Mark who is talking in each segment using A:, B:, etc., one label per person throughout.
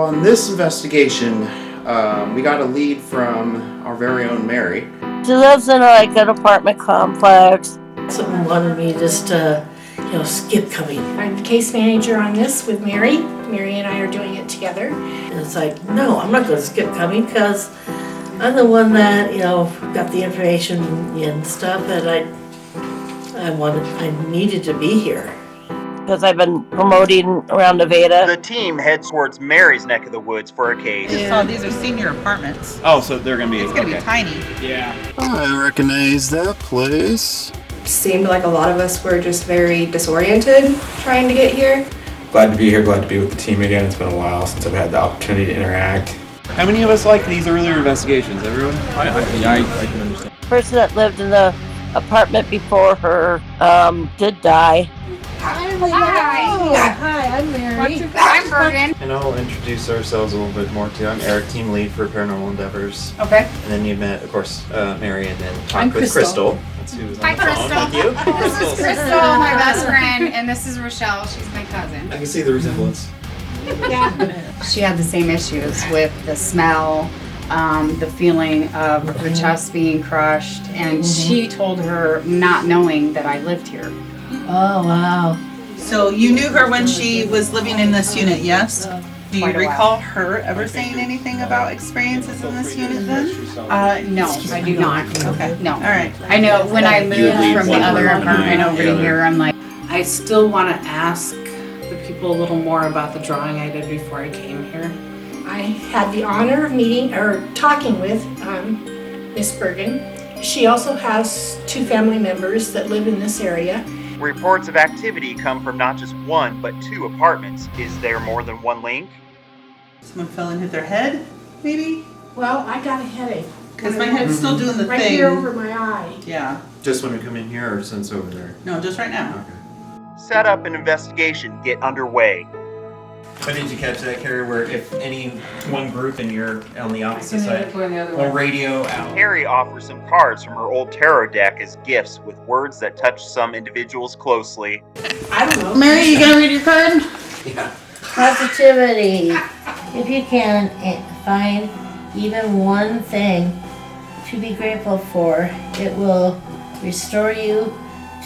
A: on this investigation, we got a lead from our very own Mary.
B: She lives in like an apartment complex.
C: Someone wanted me just to, skip coming.
D: I'm the case manager on this with Mary. Mary and I are doing it together.
C: And it's like, no, I'm not going to skip coming because I'm the one that, got the information and stuff that I needed to be here.
B: Because I've been promoting around Nevada.
E: The team heads towards Mary's neck of the woods for a case.
F: So these are senior apartments.
E: Oh, so they're gonna be.
F: It's gonna be tiny.
E: Yeah.
A: I recognize that place.
G: Seemed like a lot of us were just very disoriented trying to get here.
H: Glad to be here, glad to be with the team again. It's been a while since I've had the opportunity to interact.
E: How many of us like these earlier investigations? Everyone? I can understand.
B: The person that lived in the apartment before her did die.
C: Hi, I'm Mary.
G: I'm Bergen.
A: And I'll introduce ourselves a little bit more too. I'm Eric, team lead for Paranormal Endeavors.
G: Okay.
A: And then you met, of course, Mary, and then
G: I'm
A: talked with
G: Crystal.
A: That's who was on
G: Hi,
A: the phone
G: Crystal.
A: with you.
G: This is Crystal, my best friend, and this is Rochelle. She's my cousin.
A: I can see the resemblance.
I: She had the same issues with the smell, the feeling of her chest being crushed, and she told her not knowing that I lived here.
C: Oh, wow.
F: So you knew her when she was living in this unit, yes? Do you
I: Quite a while.
F: recall her ever saying anything about experiences in this unit then?
I: No, I do not.
F: Okay.
I: No.
F: All right.
I: I know when I moved
A: leave
I: from the
A: one
I: other
A: room
I: apartment over
A: the
I: to
A: other.
I: here, I'm like,
C: I still want to ask the people a little more about the drawing I did before I came here.
D: I had the honor of talking with Miss Bergen. She also has 2 family members that live in this area.
E: Reports of activity come from not just 1, but 2 apartments. Is there more than one link?
F: Someone fell and hit their head, maybe?
D: Well, I got a headache.
F: Because my head's still doing the
D: Right
F: thing.
D: here over my eye.
F: Yeah.
A: Just when we come in here or since over there?
F: No, just right now.
A: Okay.
E: Set up an investigation. Get underway.
A: But did you catch that, Carrie, where if any one group and you're on the opposite side, we'll radio out?
E: Carrie offers some cards from her old tarot deck as gifts with words that touch some individuals closely.
D: I don't know.
F: Mary, you gonna read your card?
A: Yeah.
C: Positivity. If you can find even one thing to be grateful for, it will restore you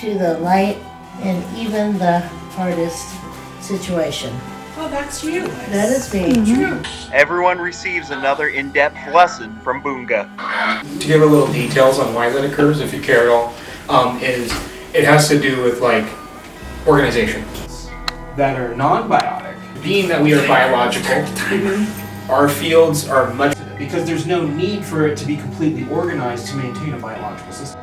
C: to the light in even the hardest situation.
D: Oh, that's you.
C: That is me.
D: True.
E: Everyone receives another in-depth lesson from Boonga.
H: To give a little details on why that occurs, if you care at all, is it has to do with organizations that are non-biotic. Being that we are biological, our fields are much because there's no need for it to be completely organized to maintain a biological system.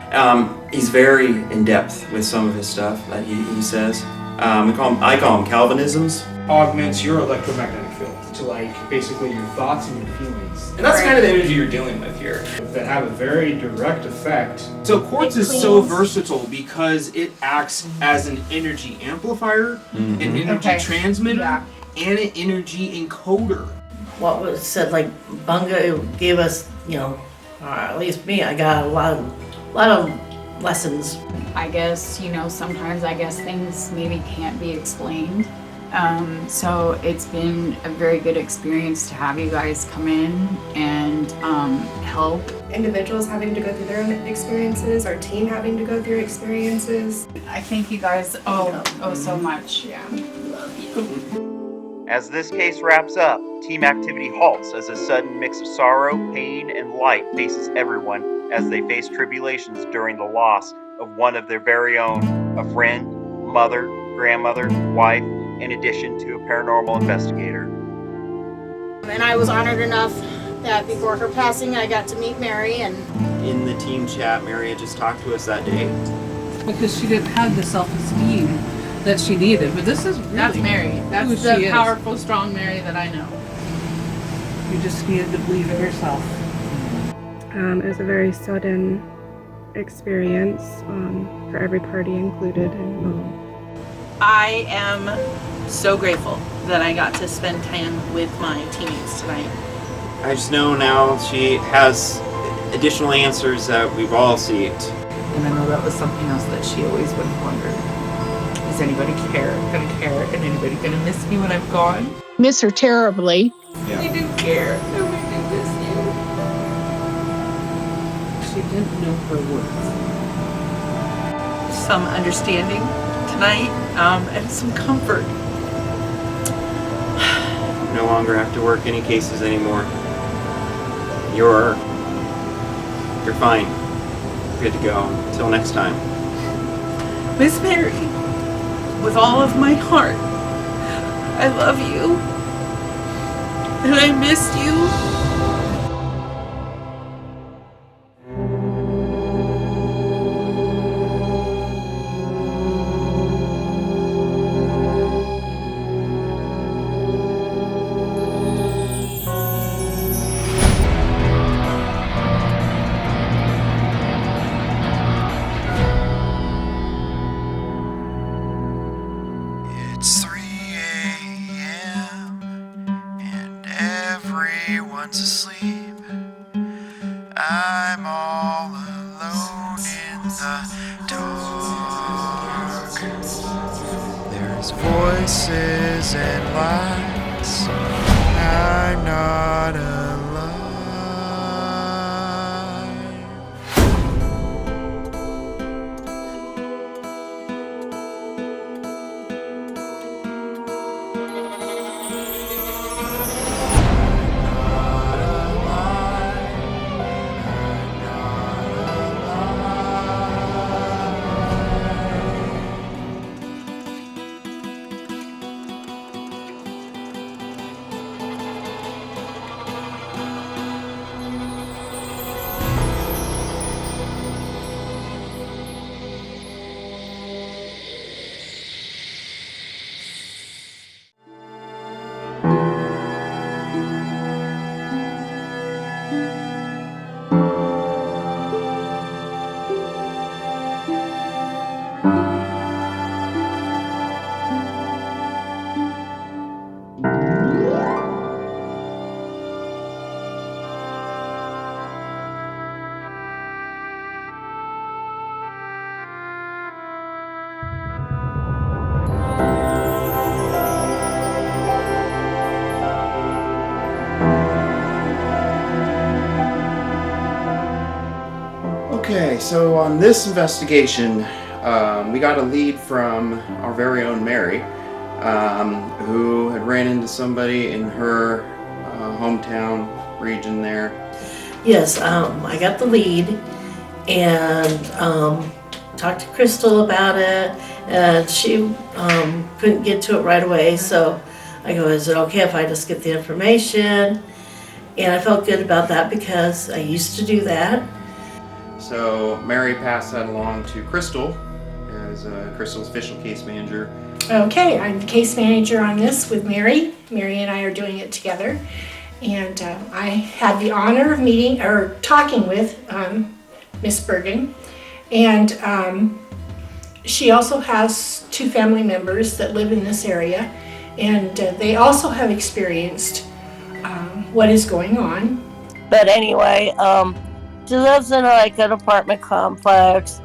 A: He's very in depth with some of his stuff that he says. I call him Calvinisms.
H: Augments your electromagnetic field to basically your thoughts and your feelings. And that's kind of the energy you're dealing with here. That have a very direct effect. So quartz is so versatile because it acts as an energy amplifier, an energy transmitter, and an energy encoder.
C: What was said, Bunga gave us, at least me, I got a lot of lessons.
I: I guess, sometimes things maybe can't be explained. So it's been a very good experience to have you guys come in and help.
G: Individuals having to go through their own experiences, our team having to go through experiences.
I: I thank you guys so much.
G: Yeah.
E: As this case wraps up, team activity halts as a sudden mix of sorrow, pain, and light faces everyone as they face tribulations during the loss of one of their very own, a friend, mother, grandmother, wife, in addition to a paranormal investigator.
J: And I was honored enough that before her passing, I got to meet Mary. And
A: In the team chat, Mary had just talked to us that day.
K: Because she didn't have the self-esteem that she needed. But this is really
J: that's Mary.
K: who
J: That's
K: she
J: the
K: is.
J: powerful, strong Mary that I know.
K: You just needed to believe in yourself.
G: It was a very sudden experience for every party included. And,
J: I am so grateful that I got to spend time with my teammates tonight.
A: I just know now she has additional answers that we've all seeked.
F: And I know that was something else that she always would have wondered. Is anybody gonna care? And anybody gonna miss me when I'm gone?
D: miss her terribly.
A: Yeah.
I: We do care and we do miss you.
K: She didn't know her worth.
J: Some understanding tonight, and some comfort.
E: No longer have to work any cases anymore. You're fine. Good to go. Until next time.
J: Miss Mary, with all of my heart, I love you. And I missed you.
L: It's 3 a.m. and everyone's asleep. I'm all alone in the dark. There's voices and lights. I'm not alive. Okay, so on this investigation, we got a lead from our very own Mary, who had ran into somebody in her hometown region there.
C: Yes, I got the lead and talked to Crystal about it, and she couldn't get to it right away, so I go, is it okay if I just get the information? And I felt good about that because I used to do that.
E: So Mary passed that along to Crystal as Crystal's official case manager.
D: Okay, I'm the case manager on this with Mary. Mary and I are doing it together. And I had the honor of talking with Miss Bergen. And she also has 2 family members that live in this area. And they also have experienced what is going on.
B: But anyway, she lives in like an apartment complex.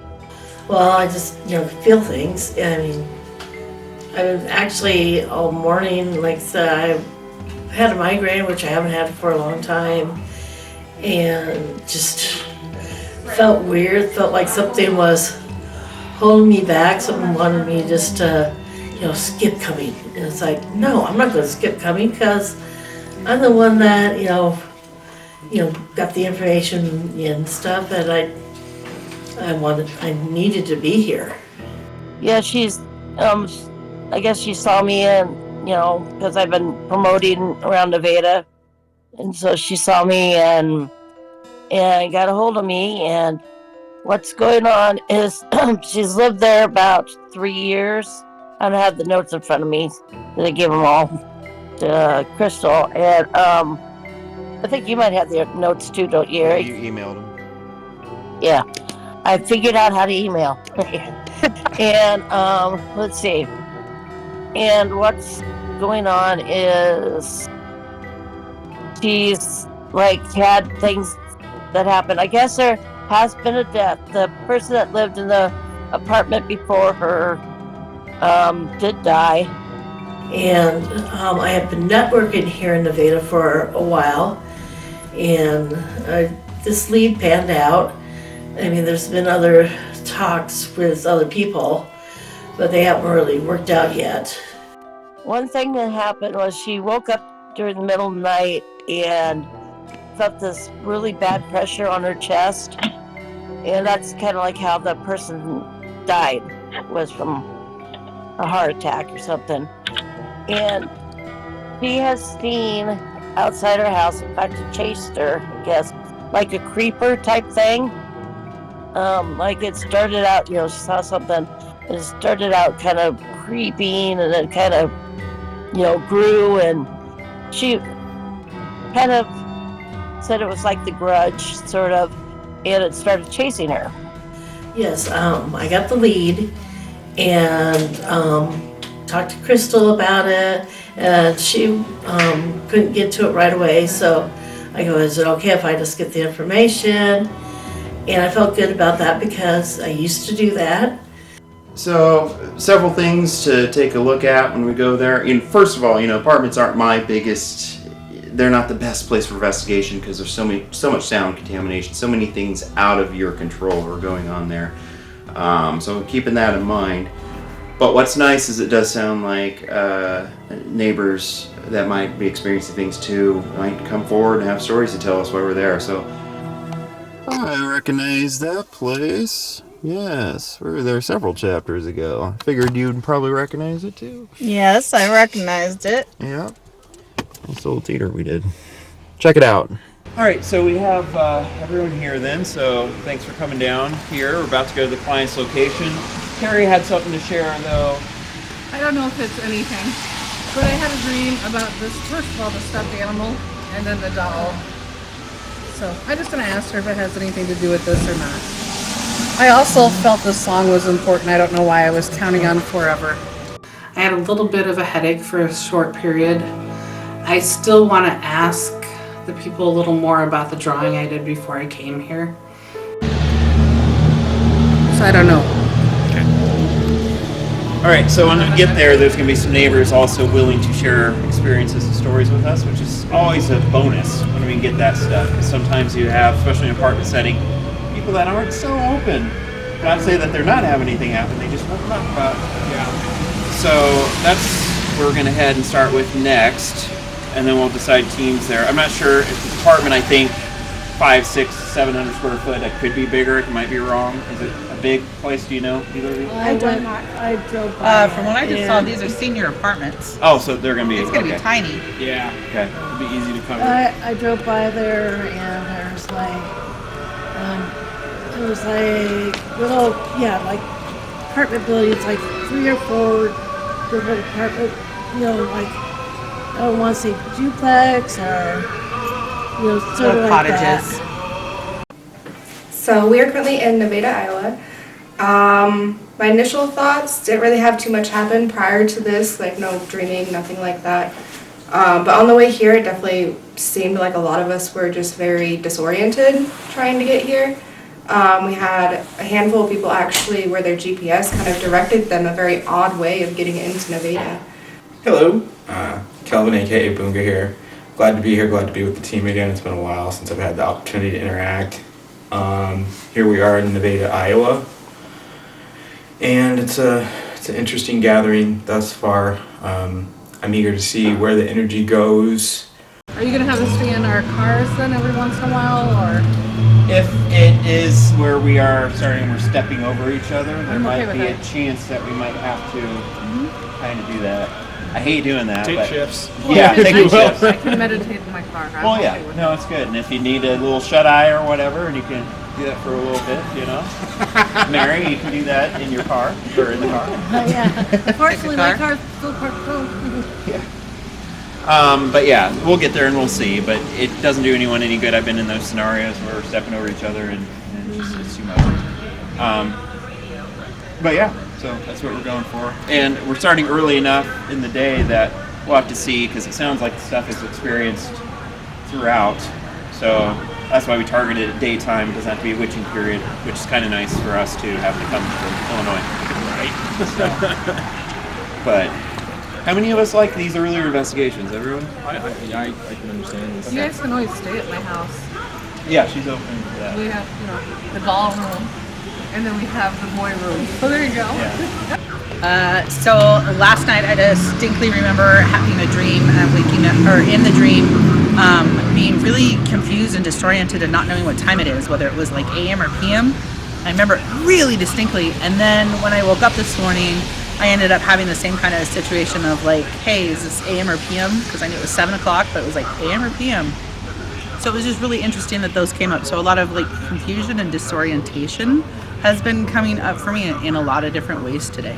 C: Well, I just, feel things. I mean, I've been actually all morning, like I said, I had a migraine, which I haven't had for a long time, and just felt weird, felt like something was holding me back, something wanted me just to, skip coming. And it's like, no, I'm not going to skip coming because I'm the one that, got the information and stuff, and I needed to be here.
B: Yeah, she's, I guess she saw me and, because I've been promoting around Nevada. And so she saw me and got a hold of me. And what's going on is she's lived there about 3 years. I don't have the notes in front of me. They gave them all to Crystal. And I think you might have the notes too, don't you, Eric?
E: You emailed him.
B: Yeah. I figured out how to email. And let's see. And what's going on is she's like had things that happen. I guess there has been a death. The person that lived in the apartment before her did die.
C: And I have been networking here in Nevada for a while, and this lead panned out. I mean, there's been other talks with other people, but they haven't really worked out yet.
B: One thing that happened was she woke up during the middle of the night and felt this really bad pressure on her chest. And that's kind of like how the person died, was from a heart attack or something. And she has seen outside her house, in fact, it chased her, I guess, like a creeper type thing. Like it started out, she saw something, and it started out kind of creeping, and then kind of, grew, and she kind of said it was like The Grudge, sort of, and it started chasing her.
C: Yes, I got the lead, and talked to Crystal about it, and she couldn't get to it right away, so I go, is it okay if I just get the information? And I felt good about that because I used to do that.
L: So, several things to take a look at when we go there. And first of all, apartments aren't my biggest, they're not the best place for investigation because there's so much sound contamination, so many things out of your control are going on there. So keeping that in mind. But what's nice is it does sound like neighbors that might be experiencing things too might come forward and have stories to tell us while we're there. So I recognize that place. Yes, we were there several chapters ago. I figured you'd probably recognize it too.
F: Yes, I recognized it.
L: Yeah. That's old theater we did. Check it out. Alright, so we have everyone here then, so thanks for coming down here. We're about to go to the client's location. Carrie had something to share though.
K: I don't know if it's anything, but I had a dream about this, first of all, the stuffed animal, and then the doll. So I'm just going to ask her if it has anything to do with this or not. I also felt this song was important. I don't know why I was counting on forever. I had a little bit of a headache for a short period. I still want to ask the people a little more about the drawing I did before I came here. So I don't know.
A: Alright, so when we get there, there's going to be some neighbors also willing to share experiences and stories with us, which is always a bonus when we get that stuff. Because sometimes you have, especially in an apartment setting, people that aren't so open. Not to say that they're not having anything happen, they just won't talk about it. Yeah. So that's where we're going to head and start with next, and then we'll decide teams there. I'm not sure if the apartment, I think, 500, 600, 700 square foot, that could be bigger, it might be wrong. Is it a big place, do you know? Either of you?
F: I drove by. From what I just saw, these are senior apartments.
A: Oh, so they're going to be...
F: It's going to be tiny.
A: Yeah. Okay. It'll be easy to cover.
C: I drove by there, and there's little, like apartment buildings, like 3 or 4 different apartment, I don't want to say duplex or, sort of like
F: cottages.
C: that.
M: So we are currently in Nevada, Iowa. My initial thoughts didn't really have too much happen prior to this, like no dreaming, nothing like that. But on the way here, it definitely seemed like a lot of us were just very disoriented trying to get here. We had a handful of people actually where their GPS kind of directed them a very odd way of getting into Nevada.
N: Hello, Kelvin aka Boonga here. Glad to be here, glad to be with the team again. It's been a while since I've had the opportunity to interact. Here we are in Nevada, Iowa. And it's an interesting gathering thus far. I'm eager to see where the energy goes.
K: Are you going to have us stay in our cars then every once in a while, or?
A: If it is where we are starting, we're stepping over each other, there might be a chance that we might have to kind of do that. I hate doing that.
H: Take
A: but
H: shifts.
A: Yeah, take shifts.
K: I can meditate in my car.
A: Well, yeah, no, it's good. And if you need a little shut-eye or whatever, and you can do that for a little bit, Mary, you can do that in your car, or in the car.
C: Yeah. Unfortunately, my car's still parked close.
A: But yeah, we'll get there and we'll see. But it doesn't do anyone any good. I've been in those scenarios where we're stepping over each other and it's too much. But yeah, so that's what we're going for. And we're starting early enough in the day that we'll have to see, because it sounds like the stuff is experienced throughout. So that's why we targeted it daytime. It doesn't have to be a witching period, which is kind of nice for us to have to come from Illinois. Right. So, but How many of us like these earlier investigations? Everyone?
K: I can understand this. You guys can always stay at my house.
A: Yeah, she's open to that.
K: We have, you know, the doll room, and then we have the boy room. So there you go.
F: So last night I distinctly remember having a dream, waking up, or in the dream, being really confused and disoriented and not knowing what time it is, whether it was like AM or PM. I remember it really distinctly. And then when I woke up this morning, I ended up having the same kind of situation of like, hey, is this AM or PM? Because I knew it was 7 o'clock, but it was like AM or PM. So it was just really interesting that those came up. So a lot of like confusion and disorientation has been coming up for me in a lot of different ways today.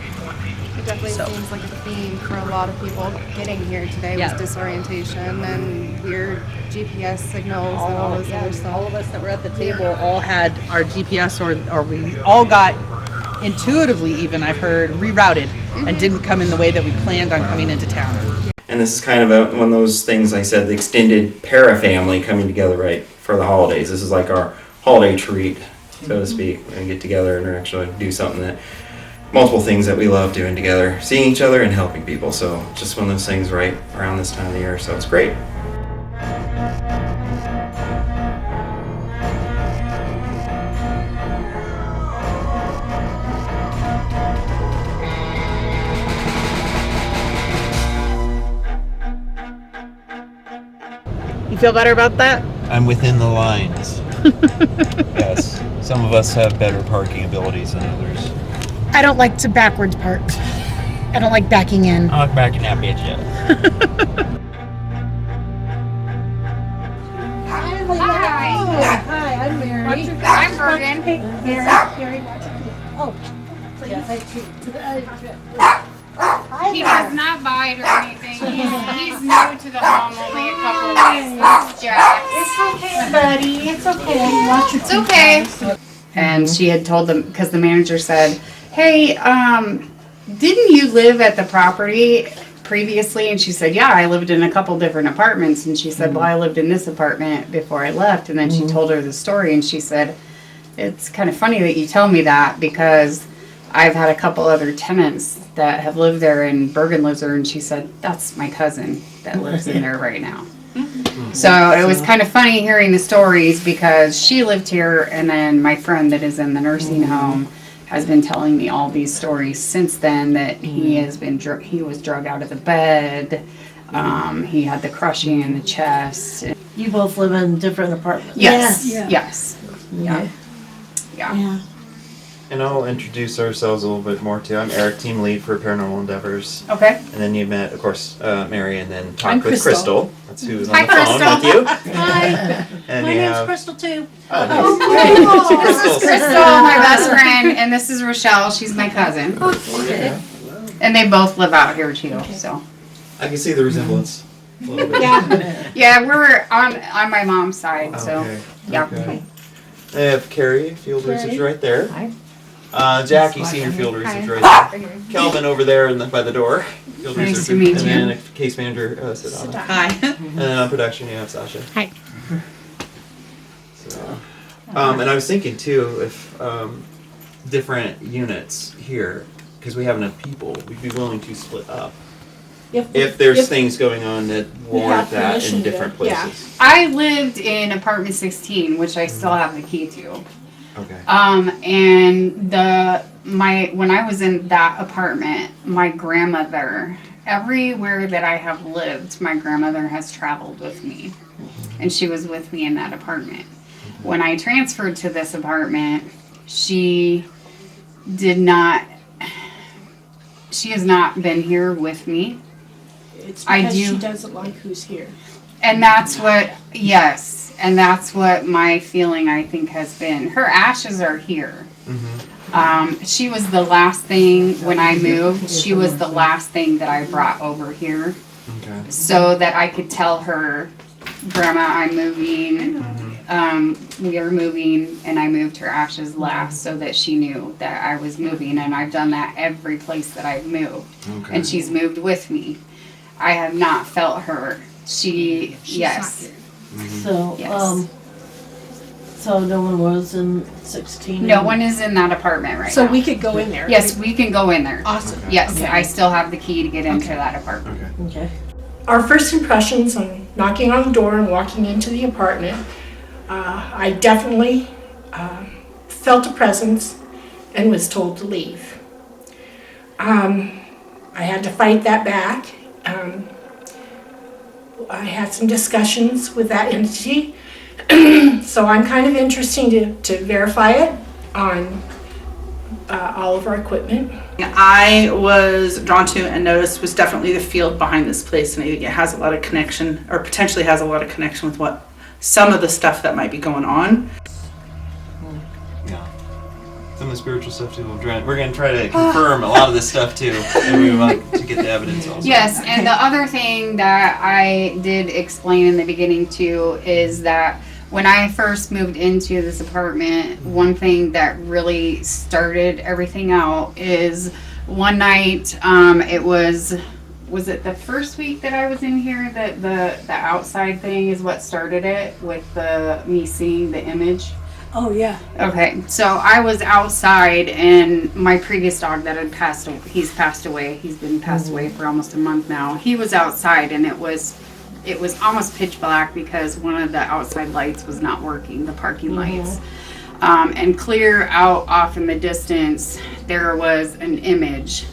M: It definitely seems like a theme for a lot of people getting here today was disorientation and weird GPS signals and all this other stuff.
F: All of us that were at the table all had our GPS or we all got intuitively even, I've heard, rerouted and didn't come in the way that we planned on coming into town.
L: And this is kind of one of those things I said, the extended para family coming together right for the holidays. This is like our holiday treat, so to speak. We're going to get together and actually do something that, multiple things that we love doing together, seeing each other and helping people. So just one of those things right around this time of the year, so it's great.
F: You feel better about that?
A: I'm within the lines. Yes. Some of us have better parking abilities than others.
O: I don't like to backwards park. I don't like backing in.
A: I like backing that bitch up.
O: Hi, I'm Mary.
D: I'm Bergen.
O: Mary. Oh, yes,
P: He does not bite or anything. He's new to the home, only a couple of weeks. It's Jack.
O: It's okay, buddy. It's okay. Watch your
P: It's okay.
I: And she had told them, because the manager said, hey, didn't you live at the property previously? And she said, yeah, I lived in a couple different apartments. And she said, well, I lived in this apartment before I left. And then she told her the story, and she said, it's kind of funny that you tell me that, because I've had a couple other tenants that have lived there, and Bergen lives there, and she said, that's my cousin that lives in there right now. So it was kind of funny hearing the stories, because she lived here, and then my friend that is in the nursing home has been telling me all these stories since then, that he has been he was drug out of the bed, he had the crushing in the chest.
C: You both live in different apartments?
I: Yes,
C: Yeah.
I: yes, yeah.
C: Yeah.
L: And I'll introduce ourselves a little bit more too. I'm Eric, team lead for Paranormal Endeavors.
I: Okay.
L: And then you met, of course, Mary, and then
C: I'm
L: talked with
C: Crystal.
L: That's who's
I: Hi,
L: on the phone with you.
C: Hi.
L: And
C: My
L: you
C: name's
L: have-
C: Crystal too.
L: Oh,
I: This is Crystal, my best friend, and this is Rochelle. She's my cousin.
C: Okay.
I: And they both live out here too. So.
L: I can see the resemblance. A little bit.
I: Yeah, we're on my mom's side. So.
L: Okay.
I: Yeah.
L: Okay. I have Carrie, field research
C: Carrie.
L: right there.
C: Hi.
L: Jackie, senior field research right there. Kelvin over there by the door. Field
I: Nice
L: researcher.
I: to meet
L: and
I: you.
L: then a case manager, Sadana.
F: Hi.
L: And then on production, you have Sasha.
O: Hi.
L: So, and I was thinking too, if different units here, because we have enough people, we'd be willing to split up. If there's things going on that warrant that in different places.
I: I lived in apartment 16, which I still have the key to.
L: Okay.
I: And when I was in that apartment, my grandmother, everywhere that I have lived, my grandmother has traveled with me, and she was with me in that apartment. When I transferred to this apartment, she has not been here with me.
O: It's because she doesn't like who's here.
I: And that's what, yes, and that's what my feeling, I think, has been. Her ashes are here. She was the last thing, when I moved, she was the last thing that I brought over here.
L: Okay.
I: So that I could tell her, Grandma, I'm moving, we are moving, and I moved her ashes last so that she knew that I was moving. And I've done that every place that I've moved.
L: Okay.
I: And she's moved with me. I have not felt her.
O: She's
I: Yes.
O: not here. So,
I: Yes.
C: So no one was in 16?
P: No one is in that apartment right
D: So
P: now.
D: we could go in there?
P: Yes, we can go in there.
D: Awesome.
P: Yes,
D: Okay.
P: I still have the key to get into that apartment.
C: Okay.
D: Our first impressions on knocking on the door and walking into the apartment, I definitely felt a presence and was told to leave. I had to fight that back. I had some discussions with that entity, so I'm kind of interested to verify it on all of our equipment.
F: I was drawn to and noticed was definitely the field behind this place, and I think it has a lot of connection, or potentially has a lot of connection with what some of the stuff that might be going on.
A: Yeah. Some of the spiritual stuff too. We're going to try to confirm a lot of this stuff too, and we want to get the evidence also.
P: Yes, and the other thing that I did explain in the beginning too is that when I first moved into this apartment, one thing that really started everything out is one night, it was it the first week that I was in here that the outside thing is what started it with me seeing the image?
O: Oh, yeah.
P: Okay, so I was outside and my previous dog that had he's passed away. He's been passed away for almost a month now. He was outside and it was almost pitch black because one of the outside lights was not working, the parking lights. And clear out off in the distance, there was an image.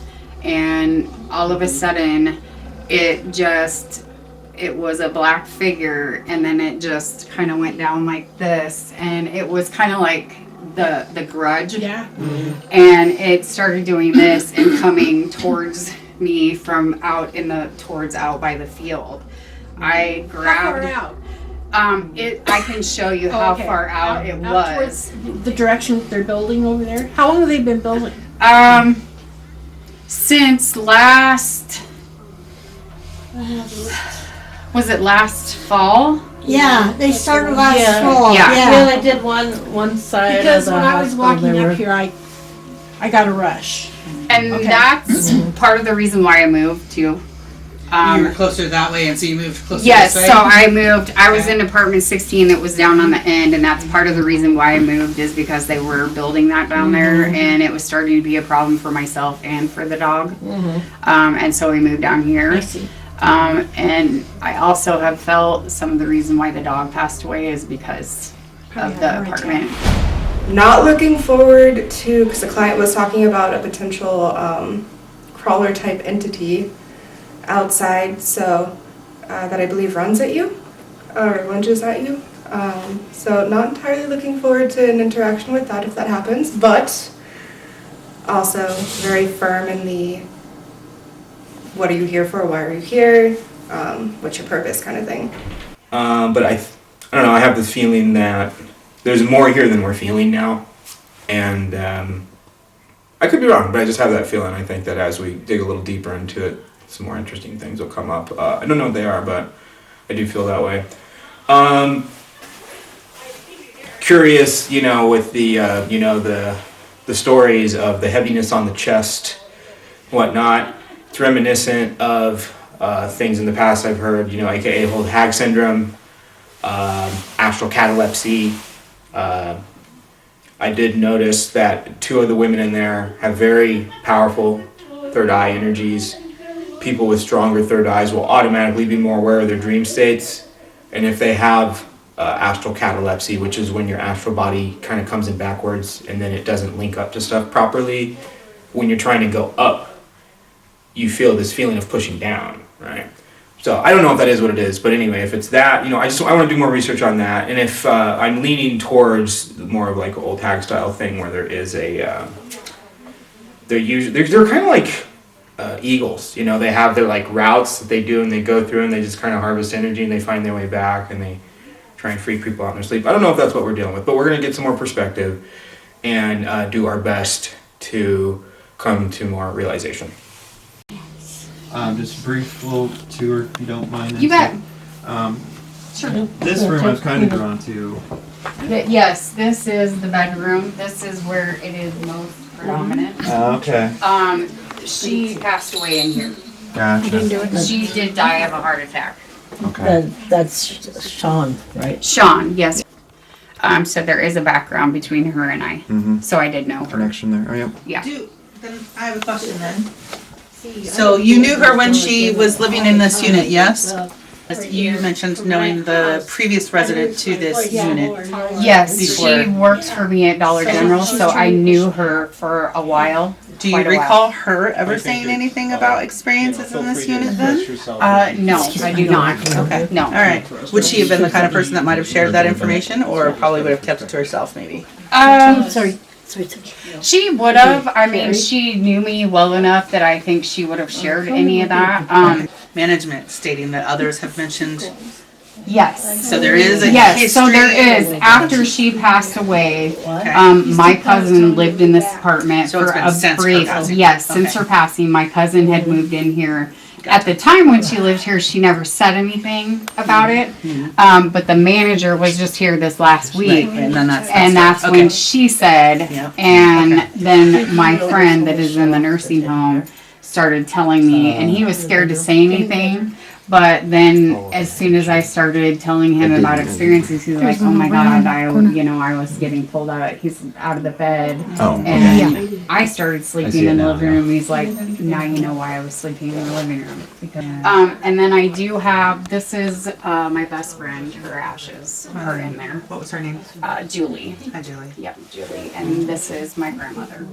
P: And all of a sudden, it was a black figure, and then it just kind of went down like this. And it was kind of like the Grudge.
D: Yeah.
P: And it started doing this and coming towards me from out by the field. I grabbed.
D: How far out?
P: I can show you how far out it was.
D: The direction they're building over there? How long have they been building?
P: Since last. Was it last fall?
C: Yeah, they started last fall.
P: Yeah.
B: Yeah, they did one side
D: Because
B: of the
D: when I was
B: hospital,
D: walking
B: they
D: up
B: were-
D: here, I got a rush.
P: And
D: Okay.
P: that's part of the reason why I moved too.
F: You were closer that way, and so you moved closer
P: Yes,
F: this way?
P: so I moved. I was in apartment 16 that was down on the end, and that's part of the reason why I moved is because they were building that down there, and it was starting to be a problem for myself and for the dog. And so we moved down here.
C: I see.
P: And I also have felt some of the reason why the dog passed away is because of the apartment.
M: Not looking forward to, because the client was talking about a potential crawler type entity outside, so that I believe runs at you or lunges at you. So not entirely looking forward to an interaction with that if that happens, but also very firm in the what are you here for, why are you here, what's your purpose kind of thing.
N: But I don't know, I have this feeling that there's more here than we're feeling now. And I could be wrong, but I just have that feeling. I think that as we dig a little deeper into it, some more interesting things will come up. I don't know what they are, but I do feel that way. Curious, with the, the stories of the heaviness on the chest, whatnot. It's reminiscent of things in the past I've heard, aka whole hag syndrome, astral catalepsy. I did notice that 2 of the women in there have very powerful third eye energies. People with stronger third eyes will automatically be more aware of their dream states. And if they have astral catalepsy, which is when your astral body kind of comes in backwards and then it doesn't link up to stuff properly, when you're trying to go up, you feel this feeling of pushing down, right? So I don't know if that is what it is, but anyway, if it's that, I want to do more research on that. And if I'm leaning towards more of like an old hag style thing where there is a, they're kind of like eagles, they have their like routes that they do and they go through and they just kind of harvest energy and they find their way back and they try and freak people out in their sleep. I don't know if that's what we're dealing with, but we're going to get some more perspective and do our best to come to more realization.
A: Just a brief little tour, if you don't mind.
P: You bet.
A: Sure. This room I was kind of drawn to.
P: Yes, this is the bedroom. This is where it is most predominant.
A: Okay.
P: She passed away in here.
A: Gotcha.
P: She did die of a heart attack.
A: Okay.
C: That's Sean, right?
P: Sean, yes. So there is a background between her and I.
L: Mm-hmm.
P: So I did know her.
L: Connection there. Oh, yep.
P: Yeah.
F: Then I have a question then. So you knew her when she was living in this unit, yes? As you mentioned knowing the previous resident to this unit.
P: Yes,
F: before.
P: she works for me at Dollar General, so I knew her for a while.
F: Do you recall her ever saying anything about experiences in this unit then?
P: No, I do not.
F: Okay.
P: No.
F: All right. Would she have been the kind of person that might have shared that information, or probably would have kept it to herself maybe?
C: Sorry.
P: She would have. I mean, she knew me well enough that I think she would have shared any of that.
F: Management stating that others have mentioned.
P: Yes.
F: So there is a
P: yes.
F: history.
P: So there is. After she passed away, my cousin lived in this apartment
F: So it's
P: for
F: been
P: a
F: since her
P: brief.
F: passing.
P: Yes, since her passing, my cousin had moved in here. At the time when she lived here, she never said anything about it. But the manager was just here this last week,
F: Right. And then
P: that's when she said. And then my friend that is in the nursing home started telling me, and he was scared to say anything. But then, as soon as I started telling him about experiences, he was like, "Oh my God, I was getting pulled out. He's out of the bed."
L: Oh, okay.
P: And I started
L: see
P: sleeping
L: it
P: in the
L: now,
P: living room. He's like, "Now you know why I was sleeping in the living room." Because, and then I do have. This is my best friend. Her ashes are in there.
F: What was her name?
P: Julie.
F: Hi, Julie.
P: Yep, Julie. And this is my grandmother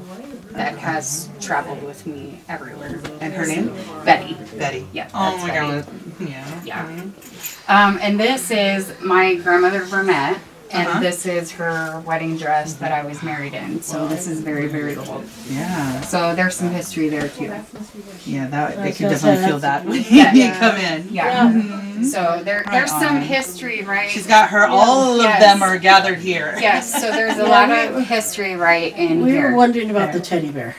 P: that has traveled with me everywhere.
F: And her name?
P: Betty.
F: Betty.
P: Yeah.
F: Oh
P: that's
F: my
P: Betty.
F: God. Yeah.
P: Yeah. And this is my grandmother Vermette, and
F: Uh-huh.
P: this is her wedding dress that I was married in. So this is very, very old.
F: Yeah.
P: So there's some history there too.
F: Yeah, that they could definitely feel that when
P: Yeah.
F: you come in.
P: Yeah.
F: Mhm.
P: So there's
F: Right
P: some
F: on.
P: history, right?
F: She's got her. All of
P: Yes.
F: them are gathered here.
P: Yes. So there's a lot of history right in
C: We
P: here.
C: were wondering about the teddy bear.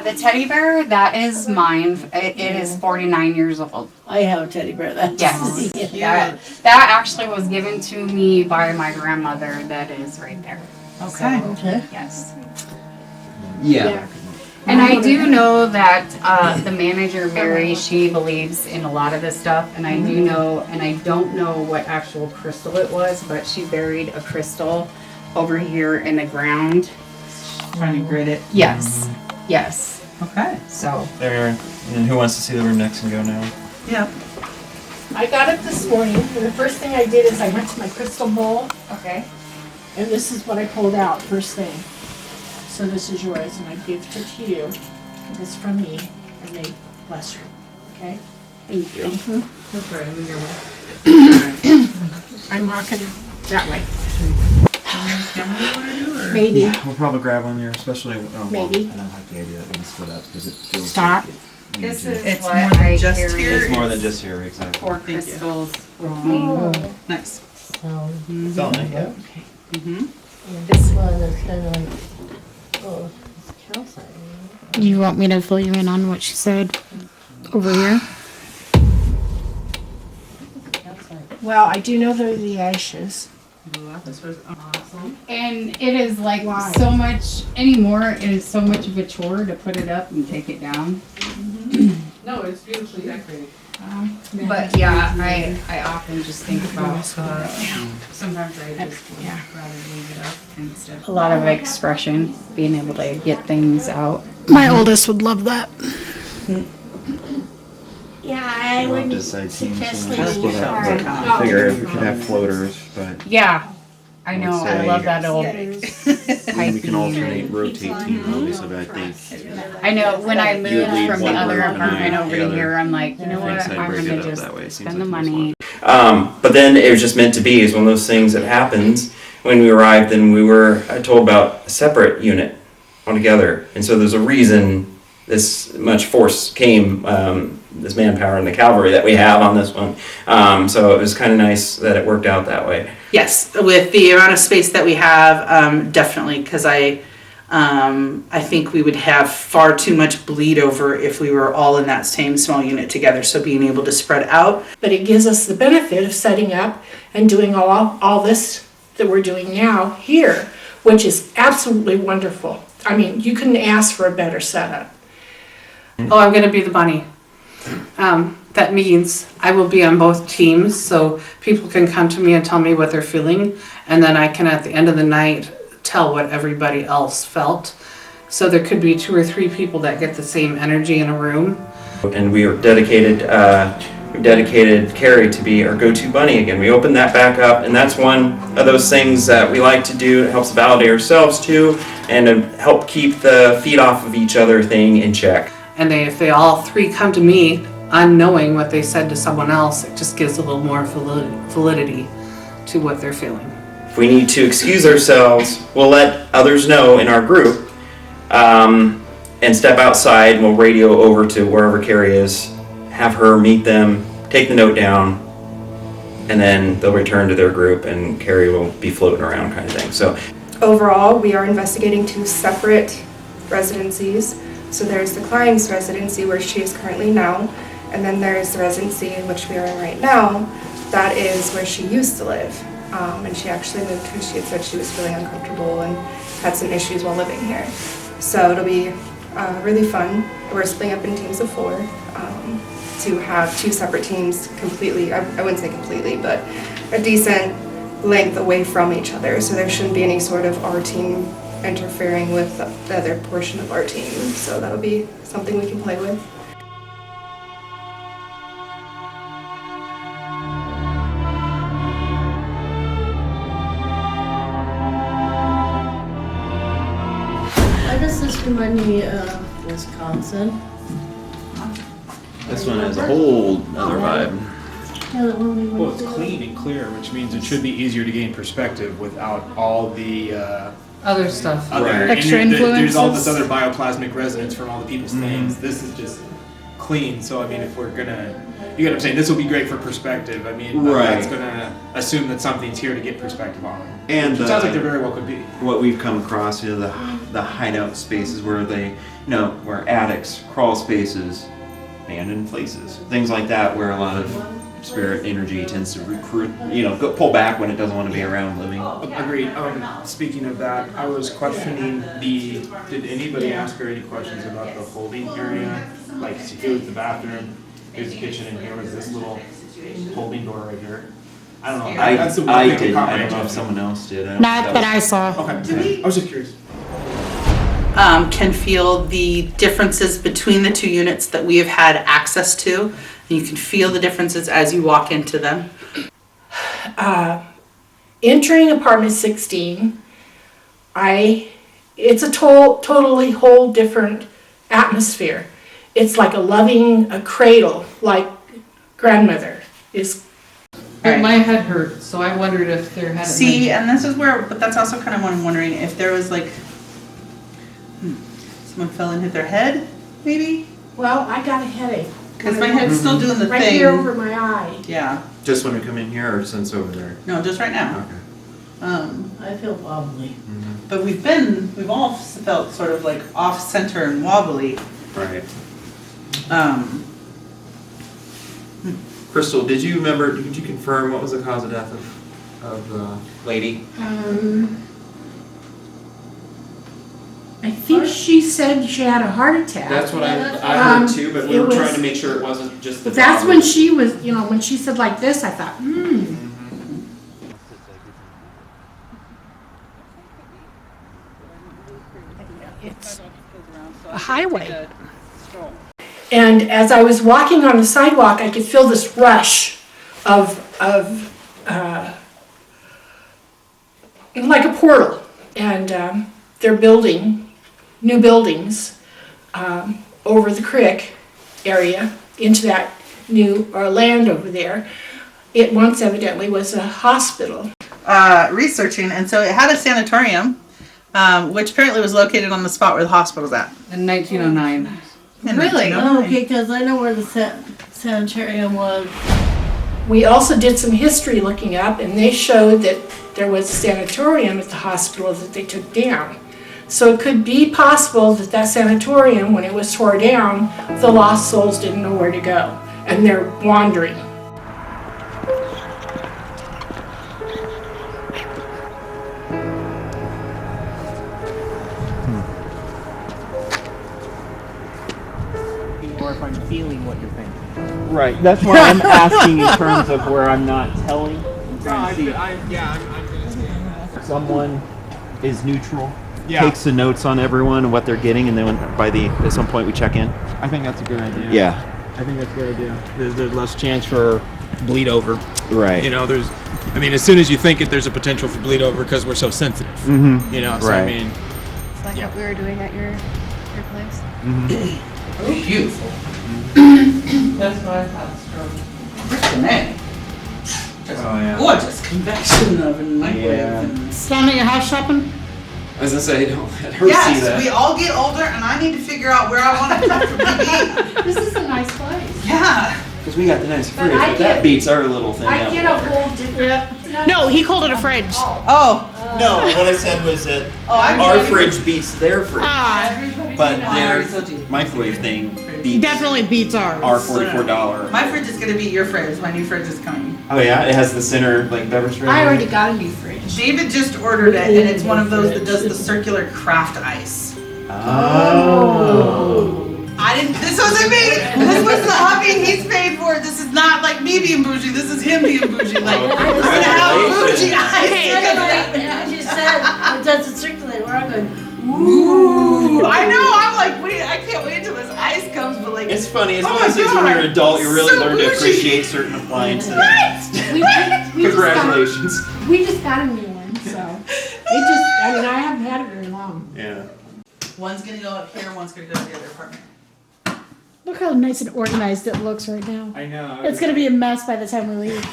P: The teddy bear, that is mine. It is 49 years old.
C: I have a teddy bear. That's
P: Yes. That actually was given to me by my grandmother. That is right there.
F: Okay.
C: Okay.
P: Yes.
L: Yeah.
P: And I do know that the manager, Mary, she believes in a lot of this stuff. And I do know, and I don't know what actual crystal it was, but she buried a crystal over here in the ground.
F: Trying to grid it.
P: Yes. Yes.
F: Okay.
P: So.
A: There. And who wants to see the room next and go now?
F: Yeah.
D: I got up this morning, and the first thing I did is I went to my crystal bowl,
P: Okay.
D: and this is what I pulled out first thing. So this is yours, and I give it to you. This is from me, and may bless you. Okay?
P: Thank you.
D: I'm walking that way. Maybe.
L: Yeah, we'll probably grab one there, especially.
D: Maybe.
L: I don't like the idea that we can split up because it feels.
P: Stop.
L: Like
P: This
L: it,
P: is
F: It's
P: what
F: more than
P: I
F: just
P: carry.
F: here.
A: It's more than just here, exactly.
P: 4 crystals with me.
F: Nice.
C: So,
A: It's all nice, yeah.
F: Mm-hmm.
C: this one is kind of like, oh, it's calcite.
O: Do you want me to fill you in on what she said over here?
D: Well, I do know they're the ashes.
F: This was awesome.
P: And it is like so much anymore. It is so much of a chore to put it up and take it down.
K: No, it's beautifully decorated.
P: But yeah, I often just think about. Sometimes I just would rather leave it up instead. A lot of expression, being able to get things out.
O: My oldest would love that.
C: Yeah, I would
L: decide teams
C: suggest
L: and
C: leaving
L: split
C: it
L: up,
C: hard.
L: but I figure if we could have floaters, but
P: Yeah, I know.
L: Let's
P: I
L: say-
P: love that old.
L: we can alternate, rotate team obviously, but I think.
P: I know when I
L: You would
P: moved
L: leave
P: from the
L: one
P: other
L: room and
P: apartment
L: I
P: over
L: the
P: to
L: other.
P: here, I'm like, you know what?
L: Thinks I'd
P: I'm
L: break
P: gonna
L: it up
P: just
L: that way. Seems
P: spend the
L: like the
P: money.
E: But then it was just meant to be. It's one of those things that happens when we arrived and we were told about a separate unit altogether. And so there's a reason this much force came, this manpower and the cavalry that we have on this one. So it was kind of nice that it worked out that way.
F: Yes, with the amount of space that we have, definitely, because I think we would have far too much bleed over if we were all in that same small unit together. So being able to spread out.
D: But it gives us the benefit of setting up and doing all this that we're doing now here, which is absolutely wonderful. I mean, you couldn't ask for a better setup.
F: Oh, I'm gonna be the bunny.
K: That means I will be on both teams, so people can come to me and tell me what they're feeling, and then I can, at the end of the night, tell what everybody else felt. So there could be 2 or 3 people that get the same energy in a room.
L: And we are dedicated Carrie to be our go-to bunny again. We opened that back up, and that's one of those things that we like to do. It helps validate ourselves too, and to help keep the feed off of each other thing in check.
K: And if they all 3 come to me, unknowing what they said to someone else, it just gives a little more validity to what they're feeling.
L: If we need to excuse ourselves, we'll let others know in our group, and step outside, and we'll radio over to wherever Carrie is, have her meet them, take the note down, and then they'll return to their group and Carrie will be floating around kind of thing. So
M: Overall, we are investigating 2 separate residencies. So there's the client's residency where she is currently now, and then there's the residency in which we are in right now. That is where she used to live. And she actually moved because she had said she was feeling uncomfortable and had some issues while living here. So it'll be really fun. We're splitting up in teams of 4 to have 2 separate teams completely, I wouldn't say completely, but a decent length away from each other. So there shouldn't be any sort of our team interfering with the other portion of our team. So that'll be something we can play with.
C: Why does this remind me of Wisconsin?
L: this one has a whole other vibe.
C: Yeah, the one we went
H: Well, it's
C: to.
H: clean and clear, which means it should be easier to gain perspective without all the
K: Other stuff.
O: Extra
H: and there's all
O: influences.
H: this other bioplasmic resonance from all the people's things. This is just clean. So I mean, if we're gonna, you get what I'm saying. This will be great for perspective. I mean, that's
L: Right.
H: gonna assume that something's here to get perspective on.
L: And
H: Which it sounds like there very well could be.
L: What we've come across, the hideout spaces where they, where attics, crawl spaces, abandoned places, things like that, where a lot of spirit energy tends to recruit, pull back when it doesn't want to be around living.
H: Agreed. Speaking of that, I was questioning did anybody ask her any questions about the holding area? Like, see, here's the bathroom, here's the kitchen, and here was this little holding door right here. I don't know. That's the one
L: I
H: thing
L: didn't. I don't know
H: comprehension.
L: if someone else did.
O: Not that I saw.
H: Okay. I was just curious.
F: Can feel the differences between the 2 units that we have had access to. And you can feel the differences as you walk into them.
D: Entering apartment 16, it's a totally whole different atmosphere. It's like a cradle, like grandmother is.
K: But my head hurt, so I wondered if there had.
F: See, and this is where, but that's also kind of what I'm wondering, if there was like, someone fell and hit their head, maybe?
D: Well, I got a headache.
F: Because my head's still doing the
D: right
F: thing.
D: here over my eye.
F: Yeah.
L: Just when we come in here or since over there?
F: No, just right now.
L: Okay.
C: I feel wobbly.
F: But we've all felt sort of like off center and wobbly.
L: Right. Crystal, did you confirm what was the cause of death of the lady?
D: I think she said she had a heart attack.
L: That's what I heard too, but we were trying to make sure it wasn't just the
D: But that's
L: dog.
D: when she was, when she said like this, I thought,
O: It's a highway.
D: And as I was walking on the sidewalk, I could feel this rush of like a portal. And they're building new buildings over the creek area into that new land over there. It once evidently was a hospital.
F: Researching, and so it had a sanatorium, which apparently was located on the spot where the hospital's at.
K: In 1909.
F: Really?
C: Oh, okay, because I know where the sanitarium was.
D: We also did some history looking up, and they showed that there was a sanatorium at the hospital that they took down. So it could be possible that that sanatorium, when it was tore down, the lost souls didn't know where to go, and they're wandering.
H: Or if I'm feeling what you're thinking.
A: Right. That's why I'm asking in terms of where I'm not telling. I'm trying to see
H: I'm gonna say
A: someone is neutral,
H: Yeah.
A: takes the notes on everyone and what they're getting, and then at some point we check in.
H: I think that's a good idea.
A: Yeah.
H: I think that's a good idea. There's less chance for bleed over.
A: Right.
H: You know, as soon as you think it, there's a potential for bleed over because we're so sensitive.
A: Mm-hmm.
H: You know, so
A: right.
H: I mean,
Q: It's like what we were doing at your place.
F: Oh, beautiful. That's what I thought.
L: Oh, yeah.
F: Gorgeous convection oven microwave.
L: Yeah.
F: And
O: Standing at house shopping?
L: I was gonna say, don't let her see
F: yes,
L: that.
F: we all get older, and I need to figure out where I want to comfortably be.
Q: This is a nice place.
F: Yeah.
L: Because we got the nice
Q: But
L: fridge,
Q: I
L: but that
Q: get-
L: beats our little thing
Q: I
L: out
Q: get a
L: water.
Q: whole different.
O: No, he called it a fridge.
F: Oh.
A: No, what I said was that
F: I'm
A: our
F: ready.
A: fridge beats their fridge,
O: Ah,
A: but
F: I
A: their
F: already told you.
A: microwave thing beats
O: definitely beats ours.
A: our $44.
F: My fridge is gonna be your fridge. My new fridge is coming.
A: Oh yeah, it has the center like beverage tray.
Q: I already got a new fridge.
F: David just ordered it, and it's one of those that does the circular craft ice.
A: Oh.
F: I didn't. This wasn't me. This was the hubby. He's paid for it. This is not like me being bougie. This is him being bougie. Like
A: Oh,
F: we're gonna have bougie
C: Hey,
F: ice.
C: as you said, it doesn't circulate. We're all going,
F: Ooh, I know. I'm like, wait. I can't wait till this ice comes. But like,
A: It's funny. It's
F: oh
A: one
F: my
A: of those things when
F: God.
A: you're an adult, you really
F: So
A: learn to
F: bougie.
A: appreciate certain appliances.
Q: We
A: Congratulations.
Q: We just got a new one, so I mean, I haven't had it very long.
A: Yeah.
F: One's gonna go up here. One's gonna go to the other apartment.
O: Look how nice and organized it looks right now.
H: I know.
O: It's gonna be a mess by the time we leave.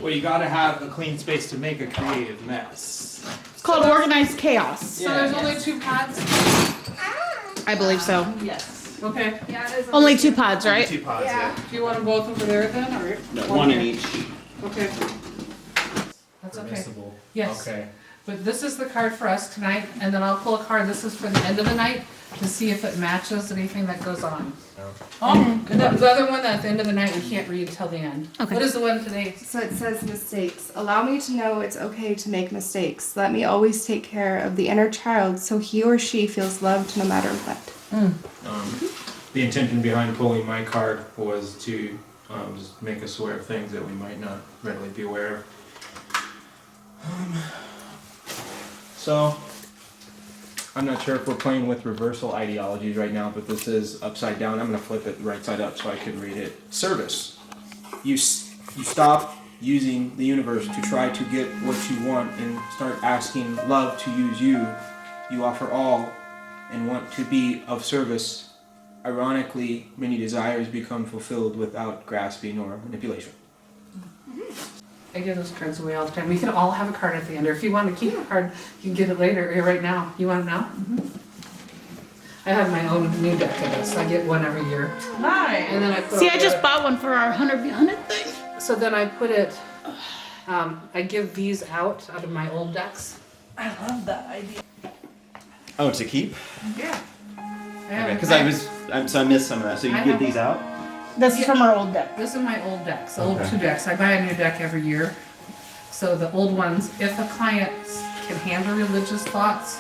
H: Well, you gotta have a clean space to make a creative mess.
O: It's called organized chaos.
K: So there's only 2 pods?
O: I believe so.
F: Yes.
K: Okay.
O: Only 2 pods, right?
A: 2 pods, yeah.
K: Do you want them both over there then, or?
A: No, one in each.
K: Okay. That's okay.
H: Permissible.
K: Yes.
H: Okay.
K: But this is the card for us tonight, and then I'll pull a card, this is for the end of the night, to see if it matches anything that goes on.
F: Oh,
K: And the other one at the end of the night, we can't read till the end.
O: Okay.
K: What is the one today?
M: So it says mistakes. Allow me to know it's okay to make mistakes. Let me always take care of the inner child so he or she feels loved no matter what.
H: The intention behind pulling my card was to just make us aware of things that we might not readily be aware of. So, I'm not sure if we're playing with reversal ideologies right now, but this is upside down. I'm going to flip it right side up so I can read it. Service. You stop using the universe to try to get what you want and start asking love to use you. You offer all and want to be of service. Ironically, many desires become fulfilled without grasping or manipulation.
K: I give those cards away all the time. We can all have a card at the end, or if you want to keep a card, you can get it later, or right now. You want it now? I have my own new deck of this. I get one every year.
F: Nice.
K: And then I put
O: See, I just bought one for our 100 thing.
K: So then I put it, I give these out of my old decks.
F: I love that idea.
A: Oh, to keep?
K: Yeah.
A: Okay, because I missed some of that. So you
K: I
A: give
K: have-
A: these out?
O: This is from our old deck.
K: This is my old decks, the old
A: Okay.
K: 2 decks. I buy a new deck every year. So the old ones, if a client can handle religious thoughts,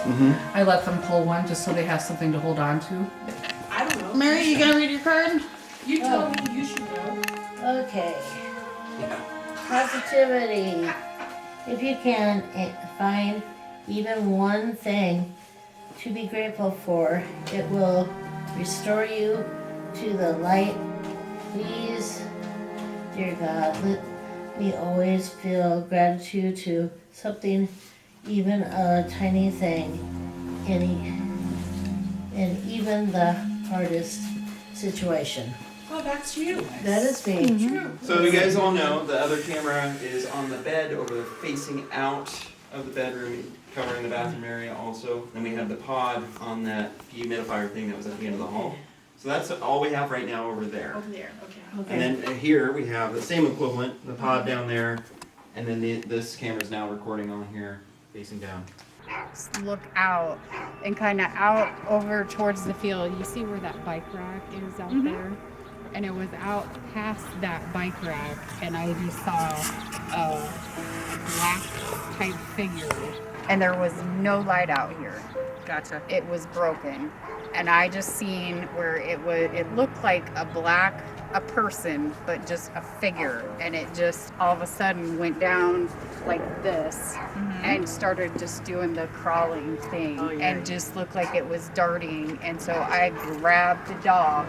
K: I let them pull one just so they have something to hold on to.
F: I don't know.
O: Mary, you gonna read your card?
K: You told me you should know.
C: okay. Positivity. If you can find even one thing to be grateful for, it will restore you to the light. Please, dear God, let me always feel gratitude to something, even a tiny thing, in even the hardest situation.
F: Oh, that's you.
C: That is me.
A: So you guys all know the other camera is on the bed over there facing out of the bedroom, covering the bathroom area also. Then we have the pod on that dehumidifier thing that was at the end of the hall. So that's all we have right now over there.
F: Over there, okay.
A: And then here we have the same equivalent, the pod down there, and then this camera's now recording on here, facing down.
P: Look out and kind of out over towards the field. You see where that bike rack is out there? And it was out past that bike rack, and I just saw a black type figure. And there was no light out here.
F: Gotcha.
P: It was broken. And I just seen where it looked like a black a person, but just a figure, and it just all of a sudden went down like this and started just doing the crawling thing and just looked like it was darting. And so I grabbed the dog,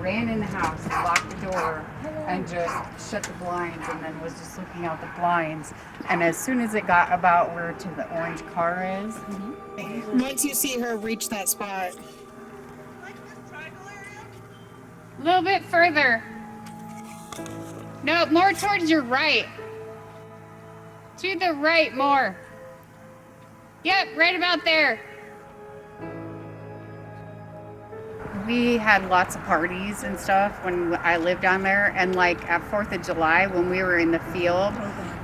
P: ran in the house, locked the door, and just shut the blinds, and then was just looking out the blinds. And as soon as it got about where to the orange car is,
O: Once you see her reach that spot,
P: a little bit further. No, more towards your right. To the right more. Yep, right about there. We had lots of parties and stuff when I lived down there, and like at 4th of July when we were in the field,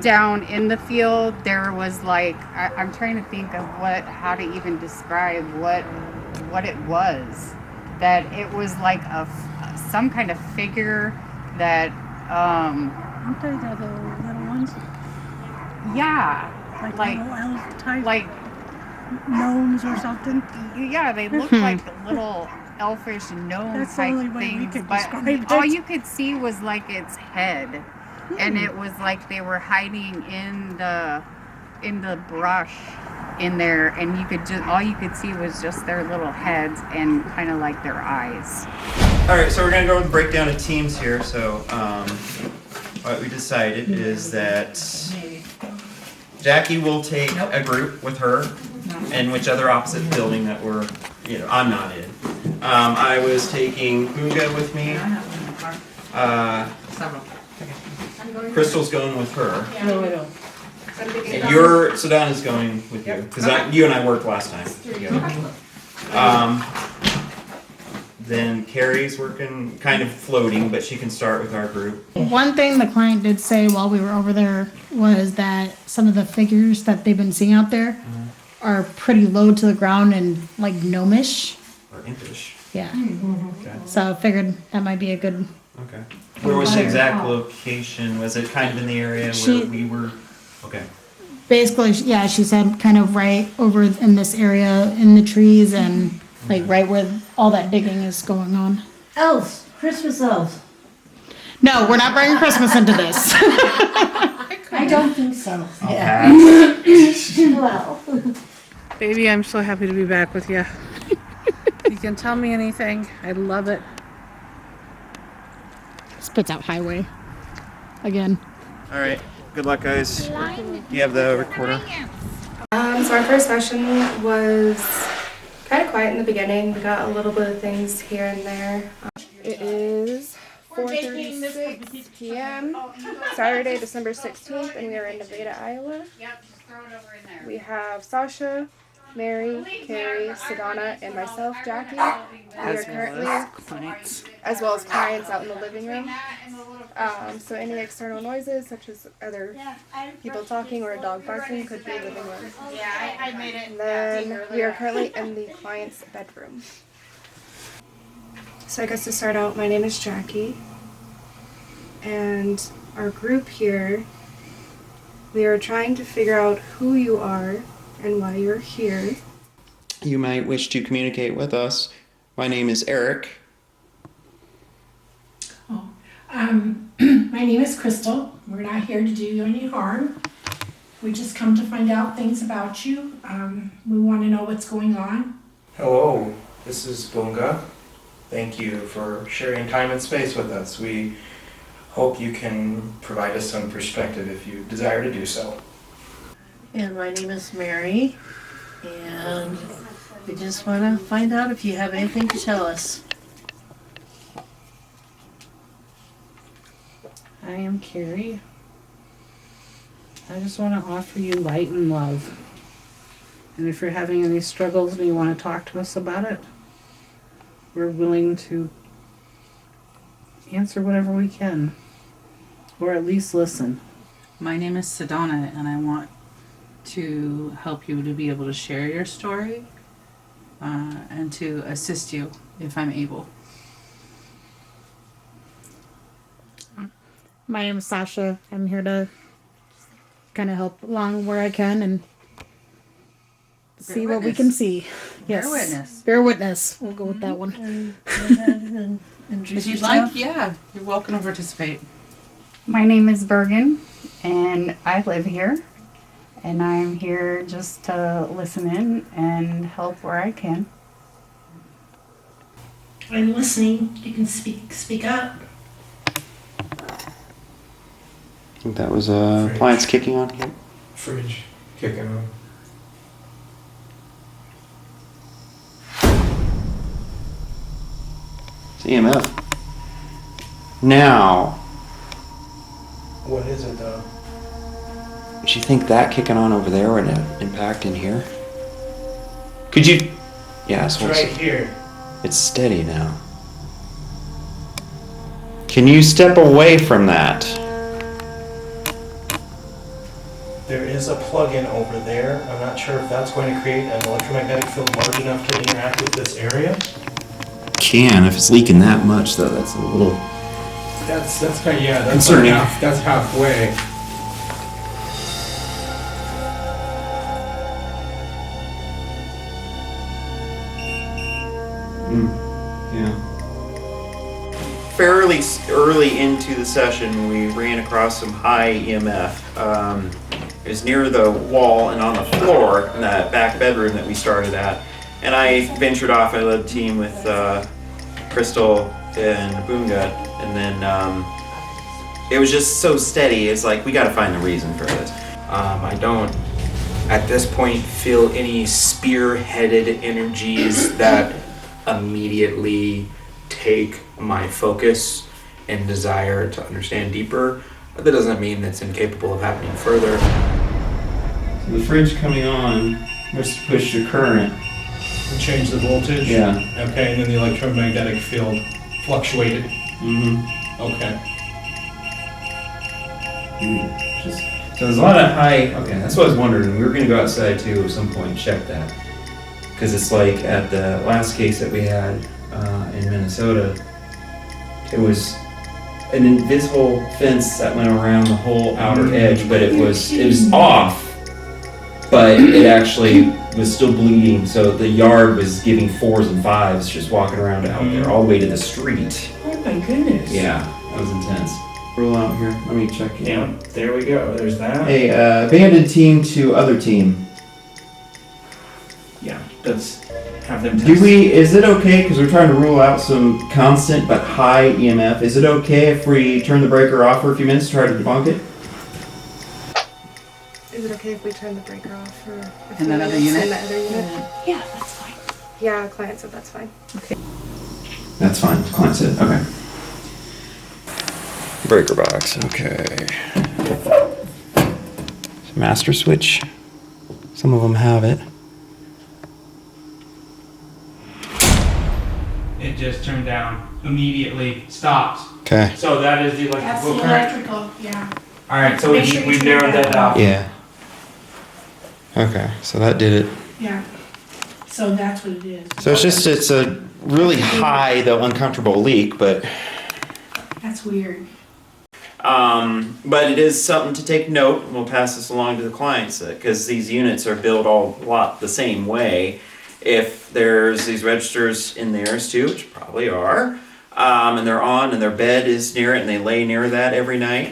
P: down in the field, there was like, I'm trying to think of how to even describe what it was. That it was like some kind of figure that
Q: Aren't they the little ones?
P: yeah,
Q: Like little elf type
P: like
Q: gnomes or something?
P: yeah, they looked like little elfish gnome
Q: That's the
P: type
Q: only way we
P: things,
Q: could
P: but
Q: describe it.
P: all you could see was like its head, and it was like they were hiding in the brush in there, and all you could see was just their little heads and kind of like their eyes.
A: All right, so we're gonna go with breakdown of teams here. So what we decided is that Jackie will take a group with her, in whichever opposite building that I'm not in. I was taking Boonga with me. Crystal's going with her.
Q: No, I don't.
A: And Sedana's going with you, because you and I worked last time together. Then Carrie's working, kind of floating, but she can start with our group.
O: one thing the client did say while we were over there was that some of the figures that they've been seeing out there are pretty low to the ground and like gnomish.
A: Or impish.
O: Yeah.
A: Okay.
O: So I figured that might be a good.
A: Okay. Where was the exact location? Was it kind of in the area where we were? Okay.
O: Basically, yeah, she said kind of right over in this area in the trees and like right where all that digging is going on.
C: Elves, Christmas elves.
O: No, we're not bringing Christmas into this.
C: I don't think so. Well,
K: Baby, I'm so happy to be back with you. You can tell me anything. I love it.
O: Spits out highway. Again.
A: All right. Good luck, guys. You have the recorder.
M: So our first session was kind of quiet in the beginning. We got a little bit of things here and there. It is 4:36 p.m. Saturday, December 16th, and we are in Nevada, Iowa. We have Sasha, Mary, Carrie, Sedana, and myself, Jackie. We are currently, as well as clients out in the living room. So any external noises, such as other people talking or a dog barking, could be living room. And then we are currently in the client's bedroom. So I guess to start out, my name is Jackie, and our group here, we are trying to figure out who you are and why you're here.
L: You might wish to communicate with us. My name is Eric.
Q: My name is Crystal. We're not here to do you any harm. We just come to find out things about you. We want to know what's going on.
H: Hello, this is Bunga. Thank you for sharing time and space with us. We hope you can provide us some perspective if you desire to do so.
C: and my name is Mary, and we just want to find out if you have anything to tell us.
K: I am Carrie. I just want to offer you light and love. And if you're having any struggles and you want to talk to us about it, we're willing to answer whatever we can, or at least listen.
J: My name is Sedana, and I want to help you to be able to share your story and to assist you if I'm able.
O: My name is Sasha. I'm here to kind of help along where I can and see what we can see. Yes.
J: Bear witness.
O: Bear witness. We'll go with that one.
C: And
F: If you'd like, yeah, you're welcome to participate.
P: My name is Bergen, and I live here. And I'm here just to listen in and help where I can.
Q: I'm listening. You can speak up.
L: I think that was appliance kicking on here.
H: Fridge kicking on.
L: It's EMF. Now,
H: What is it though?
L: do you think that kicking on over there would have impact in here? Could you? Yeah,
H: It's
L: so
H: right here.
L: It's steady now. Can you step away from that?
H: There is a plug-in over there. I'm not sure if that's going to create an electromagnetic field large enough to interact with this area.
L: Can, if it's leaking that much though, that's a little
H: That's kind of, yeah, that's
L: concerning.
H: like that's halfway.
L: Yeah. Fairly early into the session, we ran across some high EMF. It was near the wall and on the floor in that back bedroom that we started at. And I ventured off. I led a team with Crystal and Boonga, and then it was just so steady. It's like we got to find the reason for this.
N: I don't, at this point, feel any spear-headed energies that immediately take my focus and desire to understand deeper. But that doesn't mean it's incapable of happening further.
L: So the fridge coming on must push the current.
H: And change the voltage?
L: Yeah.
H: Okay, and then the electromagnetic field fluctuated?
L: Mm-hmm.
H: Okay.
L: So there's a lot of high. Okay, that's what I was wondering. We were going to go outside too at some point and check that. Because it's like at the last case that we had in Minnesota, it was an invisible fence that went around the whole outer edge, but it was off, but it actually was still bleeding. So the yard was giving 4s and 5s just walking around out there all the way to the street.
H: Oh my goodness.
L: Yeah, that was intense. Roll out here. Let me check it.
H: Yeah, there we go. There's that.
L: Hey, abandoned team to other team.
H: Yeah, let's have them test.
L: Is it okay, because we're trying to rule out some constant but high EMF, is it okay if we turn the breaker off for a few minutes to try to debunk it?
M: Is it okay if we turn the breaker off for a
F: In
M: few
F: that other
M: minutes
F: unit?
M: in that other unit?
D: Yeah, that's fine.
M: Yeah, client said that's fine.
F: Okay.
L: That's fine, client said, okay. Breaker box, okay. Master switch. Some of them have it.
H: It just turned down immediately, stopped.
L: Okay.
H: So that is the
Q: That's the
H: electrical current?
Q: electrical, yeah.
H: Alright, so
Q: Make sure you
H: we've
Q: turn
H: narrowed
Q: that
H: that down.
L: Yeah. Okay, so that did it.
Q: Yeah. So that's what it is.
L: So it's a really high, though uncomfortable leak, but
Q: That's weird.
L: but it is something to take note, and we'll pass this along to the clients, because these units are built all a lot the same way. If there's these registers in theirs too, which probably are, and they're on and their bed is near it and they lay near that every night,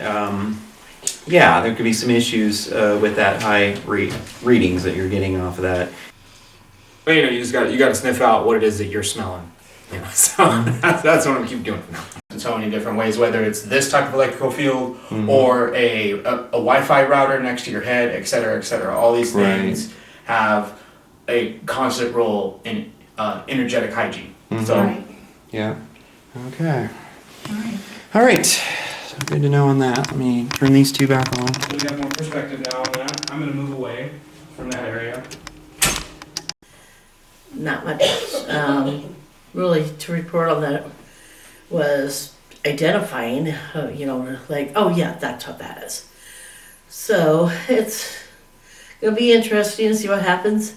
L: yeah, there could be some issues with that high readings that you're getting off of that.
H: But you know, you got to sniff out what it is that you're smelling. You know, so that's what I'm keep doing for now. In so many different ways, whether it's this type of electrical field or a Wi-Fi router next to your head, et cetera, et cetera. All these things have a constant role in energetic hygiene. So
Q: Right.
L: Yeah. Okay. All right. So good to know on that. Let me turn these two back on.
H: we got more perspective now on that. I'm going to move away from that area.
C: Not much really to report on that. Was identifying, like, oh yeah, that's what that is. So it's gonna be interesting to see what happens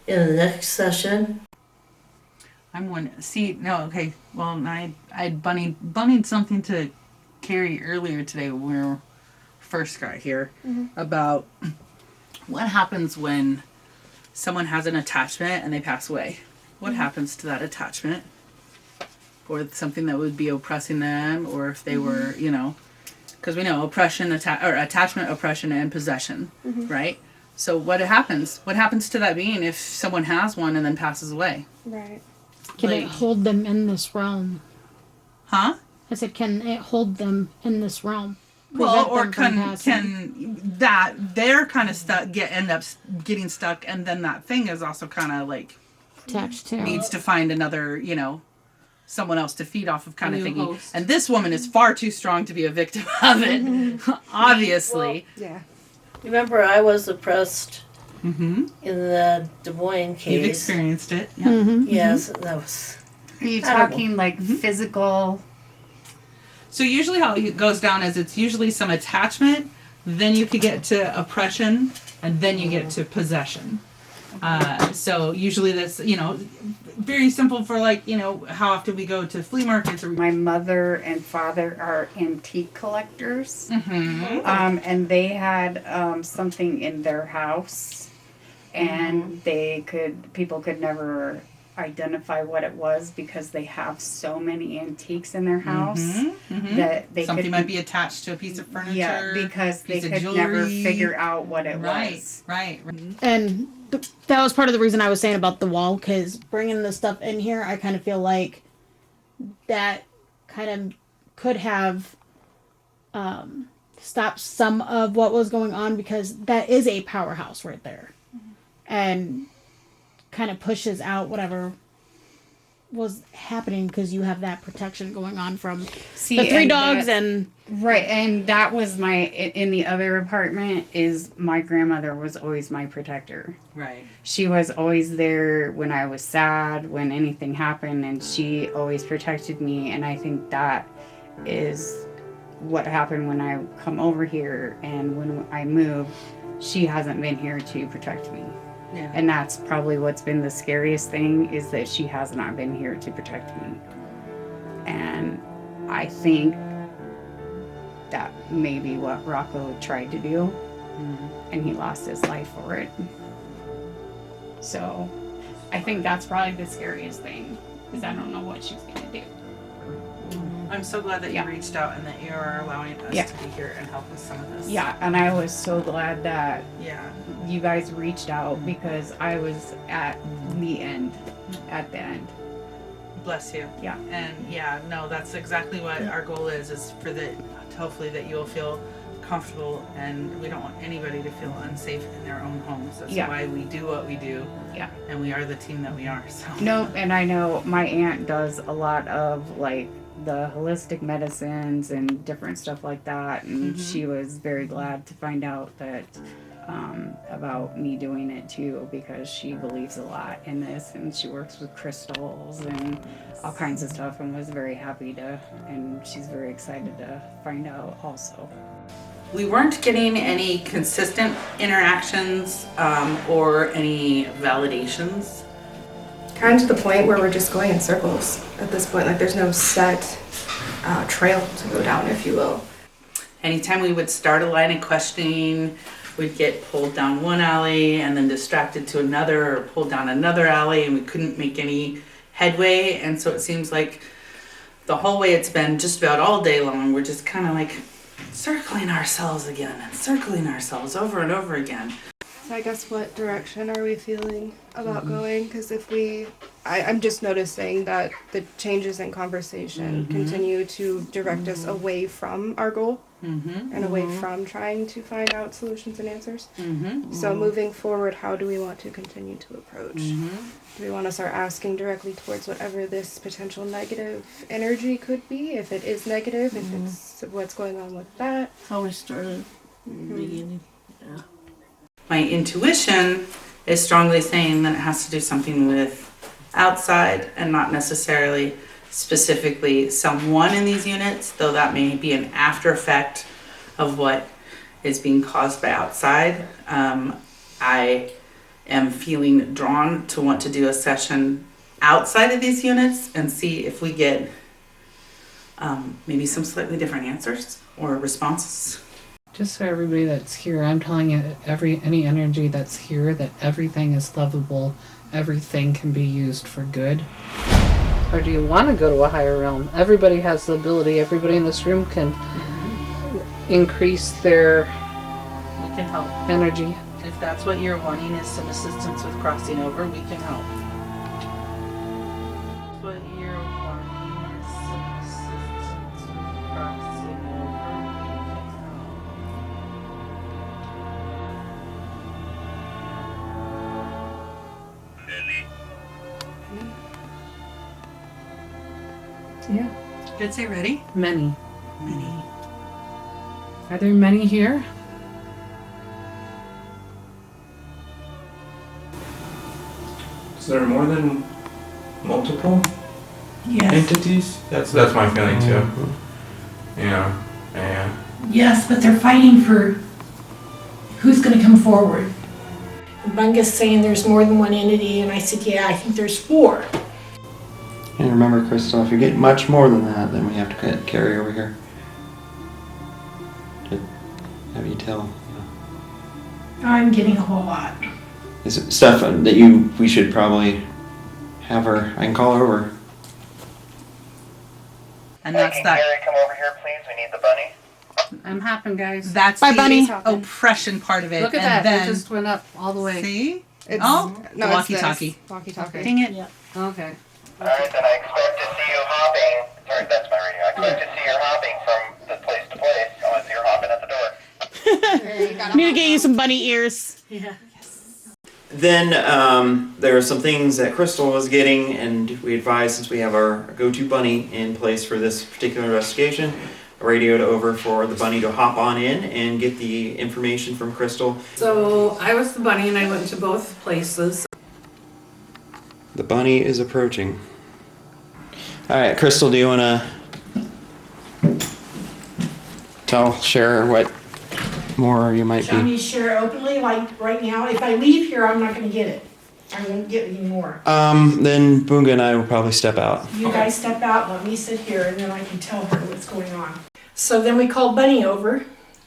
C: in the next session.
F: I'm one. See, no, okay. Well, I'd bunnied something to Carrie earlier today when we first got here about what happens when someone has an attachment and they pass away. What happens to that attachment? or something that would be oppressing them, or if they were, you know, because we know oppression, attachment, oppression, and possession, right? So what happens? What happens to that being if someone has one and then passes away?
O: Right. Can it hold them in this realm?
F: Huh?
O: I said, can it hold them in this realm?
F: Well,
O: Prevent
F: or
O: them from passing?
F: can that they're kind of stuck, end up getting stuck, and then that thing is also kind of like
O: attached to
F: needs to find another, you know, someone else to feed off of, kind of
J: new
F: thingy.
J: host.
F: And this woman is far too strong to be a victim of it, obviously.
C: Yeah. Remember, I was oppressed
F: Mm-hmm.
C: in the Des Moines case.
F: You've experienced it. Yeah.
C: Yes, that was.
P: Are you
C: terrible.
P: talking like physical?
F: So usually how it goes down is it's usually some attachment, then you could get to oppression, and then you get to possession. So usually that's, you know, very simple for, like, you know, how often we go to flea markets. Or
P: My mother and father are antique collectors,
F: Mm-hmm.
P: and they had something in their house, and people could never identify what it was because they have so many antiques in their house that they
F: something
P: could,
F: might be attached to a piece of furniture.
P: yeah, because they
F: piece of
P: could
F: jewelry.
P: never figure out what it was.
F: Right.
O: And that was part of the reason I was saying about the wall, because bringing the stuff in here, I kind of feel like that kind of could have stopped some of what was going on, because that is a powerhouse right there. And kind of pushes out whatever was happening, because you have that protection going on from the three
P: and
O: dogs
P: that-
O: and
P: right, and that was in the other apartment is my grandmother was always my protector.
F: Right.
P: She was always there when I was sad, when anything happened, and she always protected me, and I think that is what happened when I come over here, and when I move, she hasn't been here to protect me.
F: Yeah.
P: And that's probably what's been the scariest thing, is that she has not been here to protect me. And I think that may be what Rocco tried to do, and he lost his life for it. So I think that's probably the scariest thing, because I don't know what she's going to do.
F: I'm so glad that you reached out and that you are allowing us to be here and help with some of this.
P: Yeah, and I was so glad that
F: Yeah.
P: you guys reached out, because I was at the end.
F: Bless you.
P: Yeah.
F: And yeah, no, that's exactly what our goal is for hopefully that you'll feel comfortable, and we don't want anybody to feel unsafe in their own homes. That's why we do what we do.
P: Yeah.
F: And we are the team that we are. So.
P: Nope, and I know my aunt does a lot of like the holistic medicines and different stuff like that, and she was very glad to find out that about me doing it too, because she believes a lot in this, and she works with crystals and all kinds of stuff, and was very happy and she's very excited to find out also.
F: We weren't getting any consistent interactions or any validations.
M: Kind of to the point where we're just going in circles at this point. Like there's no set trail to go down, if you will.
F: Anytime we would start a line of questioning, we'd get pulled down one alley and then distracted to another, or pulled down another alley, and we couldn't make any headway. And so it seems like the whole way it's been just about all day long, we're just kind of like circling ourselves again and circling ourselves over and over again.
M: So I guess what direction are we feeling about going? Because if I'm just noticing that the changes in conversation continue to direct us away from our goal and away from trying to find out solutions and answers. So moving forward, how do we want to continue to approach? Do we want to start asking directly towards whatever this potential negative energy could be? If it is negative, if it's what's going on with that.
B: How we started in the beginning. Yeah.
F: My intuition is strongly saying that it has to do something with outside and not necessarily specifically someone in these units, though that may be an after effect of what is being caused by outside. I am feeling drawn to want to do a session outside of these units and see if we get maybe some slightly different answers or responses.
K: Just so everybody that's here, I'm telling you, any energy that's here, that everything is lovable, everything can be used for good. Or do you want to go to a higher realm? Everybody has the ability. Everybody in this room can increase their
F: We can help.
K: energy.
F: If that's what you're wanting is some assistance with crossing over, we can help. What you're wanting is some assistance with crossing over, we can help.
K: Yeah.
F: Good, say ready?
K: Many.
F: Many.
K: Are there many here?
N: Is there more than multiple
Q: Yes.
N: entities? That's my feeling too. Yeah. Yeah.
Q: Yes, but they're fighting for who's going to come forward.
D: Bungus saying there's more than one entity, and I said, yeah, I think there's 4.
L: And remember, Crystal, if you get much more than that, then we have to get Carrie over here to have you tell.
Q: I'm getting a whole lot.
L: Is it stuff that we should probably have her? I can call her over.
F: And that's that.
E: Carrie, come over here, please. We need the bunny.
K: I'm hopping, guys.
F: That's
K: Bye,
F: the
K: bunny.
F: oppression part of it.
K: Look at
F: and
K: that.
F: Then,
K: It just went up all the way.
F: See?
K: It's,
F: Oh,
K: no,
F: the walkie-talkie.
K: it's this. Walkie-talkie.
F: Dang it.
K: Yeah. Okay.
E: Alright, then I expect to see you hopping. Sorry, that's my radio. I expect to see you hopping from the place to place. I want to see you hopping at the door.
O: Need to get you some bunny ears.
D: Yeah.
L: Then there are some things that Crystal was getting, and we advised, since we have our go-to bunny in place for this particular investigation, radioed over for the bunny to hop on in and get the information from Crystal.
K: So I was the bunny and I went to both places.
L: The bunny is approaching. All right, Crystal, do you want to share what more you might
D: Shall
L: be?
D: me share openly, like right now? If I leave here, I'm not going to get it. I won't get any more.
L: Then Boonga and I will probably step out.
D: You guys step out, let me sit here, and then I can tell her what's going on. So then we called Bunny over,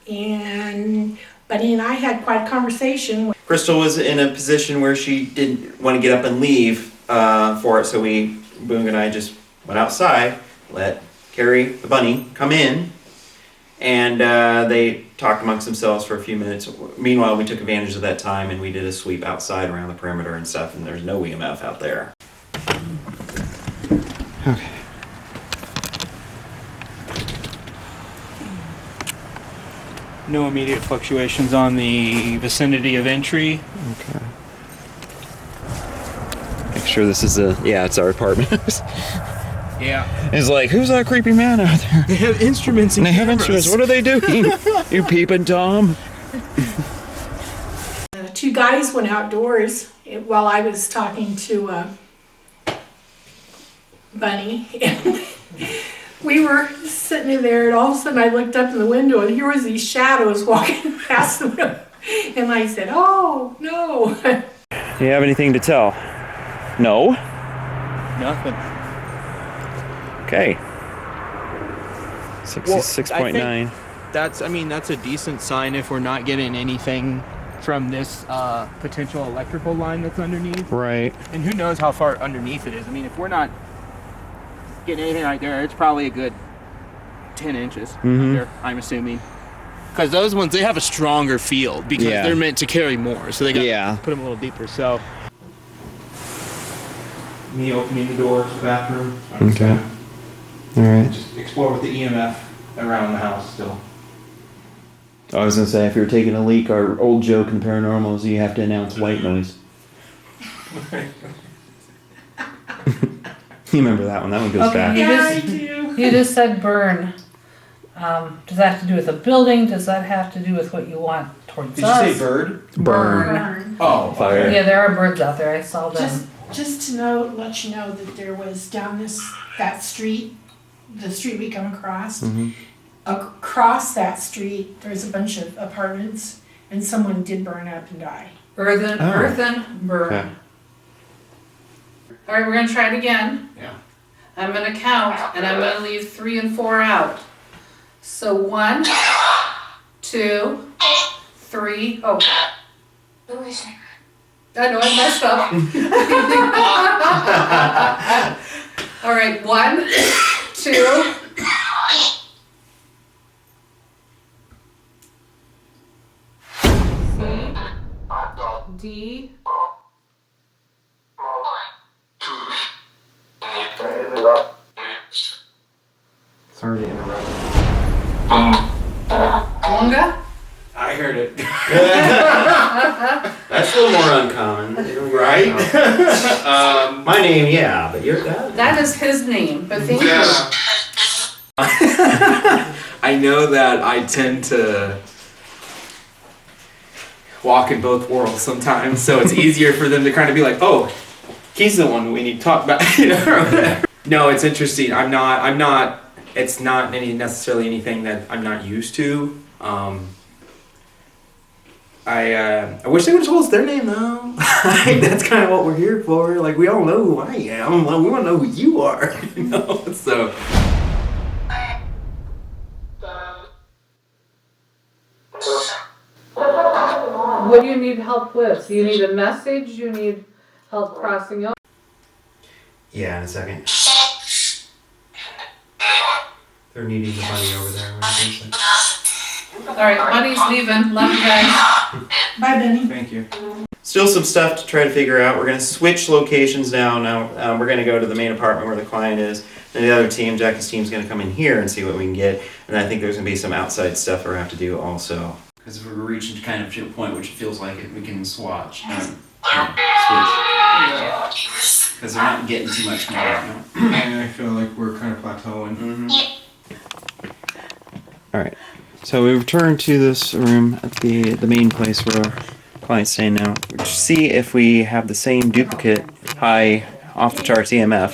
D: and Bunny and I had quite a conversation.
L: Crystal was in a position where she didn't want to get up and leave for it, so Boonga and I just went outside, let Carrie, the bunny, come in, and they talked amongst themselves for a few minutes. Meanwhile, we took advantage of that time and we did a sweep outside around the perimeter and stuff, and there's no EMF out there. Okay.
H: No immediate fluctuations on the vicinity of entry.
L: Okay. Make sure this is it's our apartment.
H: Yeah.
L: It's like, who's that creepy man out there?
H: They have instruments and
L: they have instruments. What are they doing? You peeping Tom?
D: 2 guys went outdoors while I was talking to Bunny. And we were sitting in there, and all of a sudden I looked up in the window, and here was these shadows walking past the window. And I said, oh, no.
L: Do you have anything to tell? No?
H: Nothing.
L: Okay.
H: Well,
L: 66.9.
H: That's a decent sign if we're not getting anything from this potential electrical line that's underneath.
L: Right.
H: And who knows how far underneath it is. I mean, if we're not getting anything right there, it's probably a good 10 inches under, I'm assuming. Because those ones, they have a stronger field because they're meant to carry more. So they got to put them a little deeper. So, me opening the door to the bathroom.
L: Okay. All right.
H: Just explore with the EMF around the house still.
L: I was gonna say, if you're taking a leak, our old joke in Paranormal is you have to announce white noise. You remember that one? That one goes back.
D: I do.
K: You just said burn. Does that have to do with the building? Does that have to do with what you want towards
H: Did
K: us?
H: you say bird?
D: Burn.
H: Oh,
L: fire.
K: Yeah, there are birds out there. I saw them.
D: Just to let you know that there was down that street, the street we come across, across that street, there's a bunch of apartments, and someone did burn up and die.
K: Earthen, burn.
L: Okay.
K: All right, we're gonna try it again.
H: Yeah.
K: I'm gonna count, and I'm gonna leave 3 and 4 out. So 1, 2, 3. Oh. I know I messed up. All right, 1, 2. D.
L: Sorry to interrupt.
K: Lunga?
N: I heard it.
L: That's a little more uncommon.
N: Right?
L: My name, yeah, but your dad?
K: That is his name, but thank
N: Yeah. I know that I tend to walk in both worlds sometimes, so it's easier for them to kind of be like, oh, he's the one we need to talk about, you know, or whatever. No, it's interesting. It's not necessarily anything that I'm not used to. I wish they would have told us their name though. That's kind of what we're here for. Like, we all know who I am. Like, we want to know who you are, you know? So.
K: What do you need help with? Do you need a message? You need help crossing over?
L: Yeah, in a second. They're needing the bunny over there.
K: All right, Buddy's leaving. Love you guys.
Q: Bye, Benny.
N: Thank you.
L: Still some stuff to try to figure out. We're going to switch locations now. We're going to go to the main apartment where the client is. And the other team, Jackie's team, is going to come in here and see what we can get. And I think there's going to be some outside stuff we're going to have to do also. Because if we're reaching kind of to a point which it feels like it, we can switch. Because they're not getting too much more right now.
N: And I feel like we're kind of plateauing.
L: Mm-hmm. All right. So we return to this room at the main place where our client's staying now. To see if we have the same duplicate high off the charts EMF.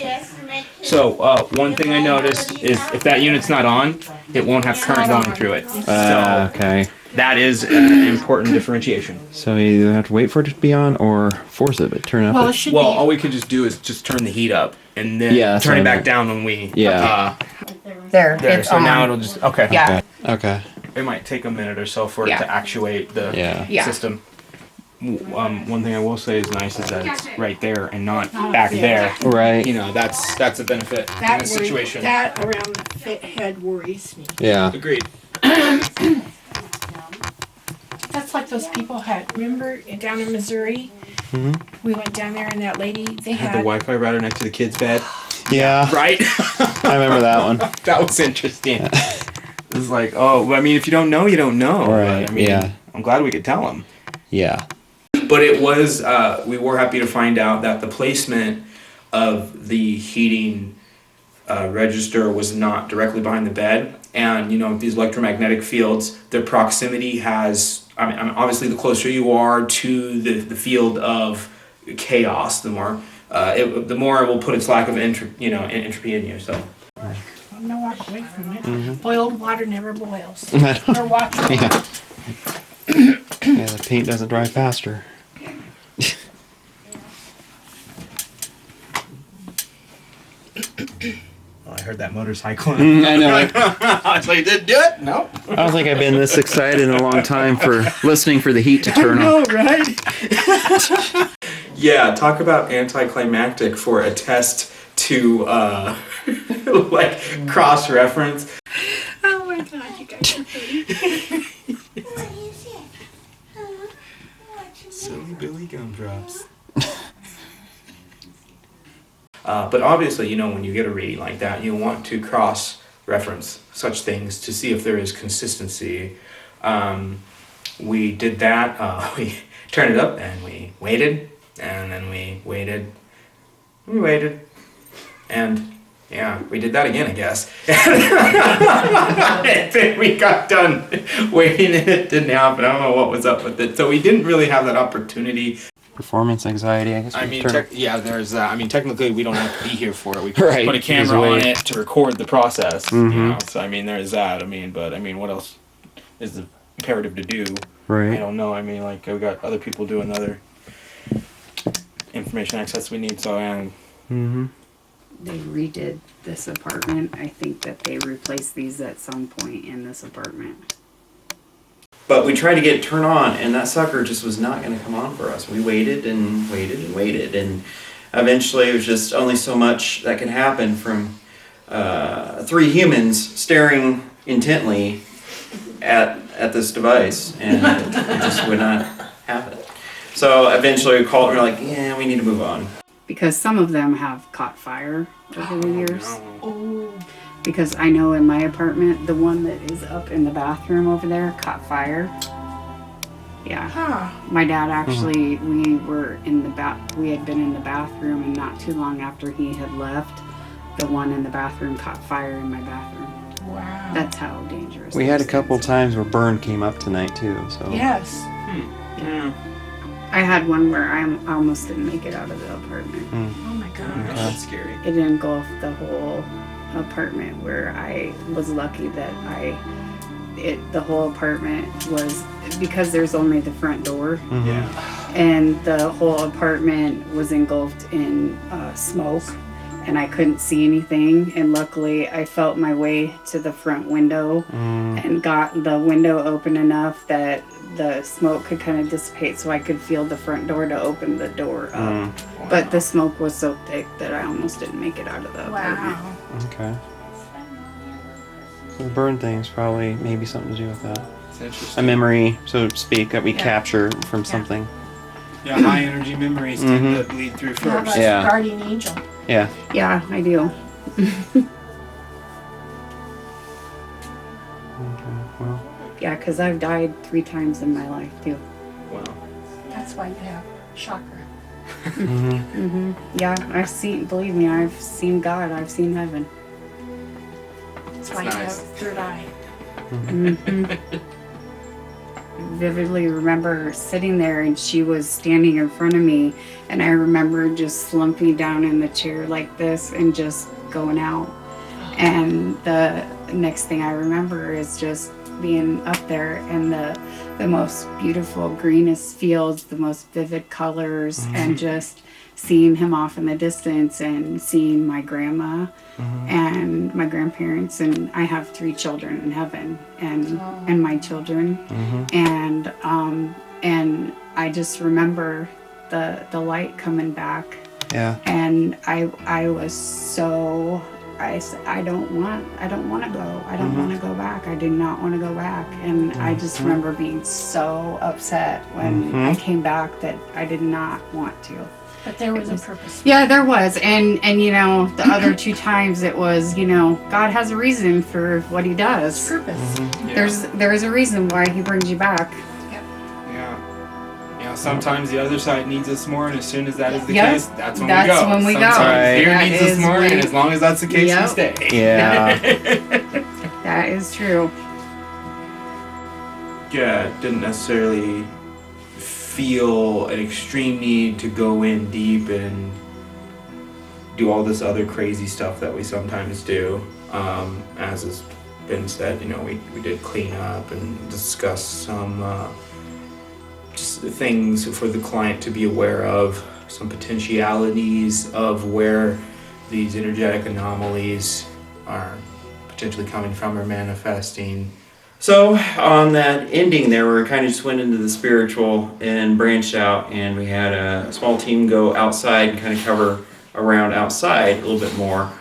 H: So one thing I noticed is if that unit's not on, it won't have current going through it.
L: Okay.
H: That is an important differentiation.
L: So you either have to wait for it to be on or force it, but turn up.
H: Well, all we could just do is just turn the heat up and then turn it back down when we.
L: Yeah.
P: There.
H: There.
P: It's
H: So now
P: on.
H: it'll just okay.
P: Yeah.
L: Okay.
H: It might take a minute or so for it
P: Yeah.
H: to actuate the
P: Yeah.
H: system. One thing I will say is nice is that it's right there and not back there.
L: Right.
H: You know, that's a benefit in this situation.
Q: That around the head worries me.
L: Yeah.
H: Agreed.
Q: That's like those people had, remember down in Missouri?
L: Mm-hmm.
Q: We went down there and that lady, they
H: Had the
Q: had,
H: Wi-Fi router next to the kid's bed.
L: Yeah.
H: Right?
L: I remember that one.
H: That was interesting. It's like, oh, I mean, if you don't know, you don't know.
L: Right.
H: I mean,
L: Yeah.
H: I'm glad we could tell them.
L: Yeah.
N: But it was, we were happy to find out that the placement of the heating register was not directly behind the bed. And, you know, these electromagnetic fields, their proximity has, I mean, obviously the closer you are to the field of chaos, the more it will put its lack of entropy in you. So.
Q: I'm gonna walk away from it.
L: Mhm.
Q: Boiled water never boils.
L: I don't-
Q: Or water.
L: Yeah. Yeah, the paint doesn't dry faster.
H: Well, I heard that motorcycle.
L: I know.
H: I was like, did it do it? No.
L: I don't think I've been this excited in a long time for listening for the heat to turn on.
H: right?
N: Yeah, talk about anticlimactic for a test to like cross-reference.
Q: Oh my god, you guys are funny.
N: Silly Billy Gumdrops. But obviously, you know, when you get a reading like that, you want to cross-reference such things to see if there is consistency. We did that. We turned it up and we waited, and then we waited. We waited, and yeah, we did that again, I guess. And then we got done waiting, and it didn't happen. I don't know what was up with it. So we didn't really have that opportunity.
L: Performance anxiety, I guess.
H: I
L: we
H: mean,
L: turn-
H: there's that. I mean, technically, we don't have to be here for it. We can
L: Right,
H: put a
L: just
H: camera on
L: wait.
H: it to record the process. You
L: Mhm.
H: know, so I mean, there's that. I mean, what else is imperative to do?
L: Right.
H: I don't know. I mean, like we got other people doing other information access we need. So
L: Mm-hmm.
P: They redid this apartment. I think that they replaced these at some point in this apartment.
L: But we tried to get it turned on, and that sucker just was not going to come on for us. We waited and waited and waited, and eventually it was just only so much that could happen from 3 humans staring intently at this device, and it just would not happen. So eventually we called, we're like, yeah, we need to move on.
P: Because some of them have caught fire over the years. Because I know in my apartment, the one that is up in the bathroom over there caught fire. Yeah. My dad actually, we had been in the bathroom, and not too long after he had left, the one in the bathroom caught fire in my bathroom.
Q: Wow.
P: That's how dangerous.
L: We had a couple times where burn came up tonight too. So
Q: Yes.
P: Yeah. I had one where I almost didn't make it out of the apartment.
Q: Oh my gosh.
N: That's scary.
P: It engulfed the whole apartment, where I was lucky that the whole apartment was, because there's only the front door.
N: Yeah.
P: And the whole apartment was engulfed in smoke, and I couldn't see anything. And luckily I felt my way to the front window and got the window open enough that the smoke could kind of dissipate, so I could feel the front door to open the door up. But the smoke was so thick that I almost didn't make it out of the apartment.
L: Okay. So the burn thing is probably maybe something to do with that.
N: It's interesting.
L: A memory, so to speak, that we capture from something.
H: Yeah, high energy memories tend to bleed through
Q: You have
H: first.
Q: a
L: Yeah.
Q: guardian angel.
L: Yeah.
P: Yeah, I do.
L: Well.
P: Yeah, because I've died 3 times in my life too.
N: Wow.
Q: That's why you have chakra.
P: Yeah, I've seen, believe me, I've seen God, I've seen heaven.
Q: That's why you have third eye.
P: Vividly remember sitting there, and she was standing in front of me, and I remember just slumping down in the chair like this and just going out. And the next thing I remember is just being up there, and the most beautiful greenest fields, the most vivid colors, and just seeing him off in the distance, and seeing my grandma and my grandparents. And I have 3 children in heaven, and my children, and I just remember the light coming back.
L: Yeah.
P: And I was so, I said, I don't want to go. I don't want to go back. I did not want to go back. And I just remember being so upset when I came back that I did not want to.
Q: But there was a purpose.
P: Yeah, there was. And you know, the other 2 times it was, you know, God has a reason for what he does.
Q: Purpose.
P: There is a reason why he brings you back.
H: Yeah. You know, sometimes the other side needs us more, and as soon as that is the
P: Yep.
H: case, that's when
P: That's
H: we go.
P: when we go.
H: Sometimes fear
P: That
H: needs us
P: is
H: more,
P: when-
H: and as long as that's the case, we
P: Yep.
H: stay.
L: Yeah.
P: That is true.
N: Yeah, didn't necessarily feel an extreme need to go in deep and do all this other crazy stuff that we sometimes do. As has been said, you know, we did clean up and discuss some just things for the client to be aware of, some potentialities of where these energetic anomalies are potentially coming from or manifesting.
L: So on that ending there, we kind of just went into the spiritual and branched out, and we had a small team go outside and kind of cover around outside a little bit more.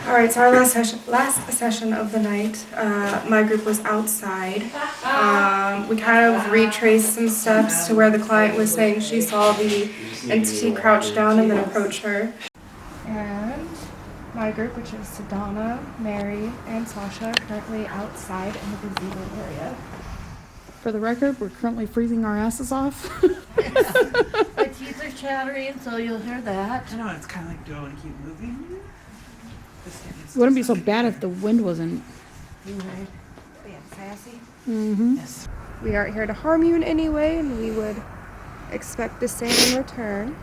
M: All right, so our last session of the night, my group was outside. We kind of retraced some steps to where the client was saying she saw the entity crouch down and then approach her. And my group, which is Sedona, Mary, and Sasha, currently outside in the gazebo area.
O: For the record, we're currently freezing our asses off.
C: My teeth are chattering, so you'll hear that.
J: I know, it's kind of like, do I want to keep moving?
O: It wouldn't be so bad if the wind wasn't.
M: Being sassy.
O: Yes.
M: We aren't here to harm you in any way, and we would expect the same in return.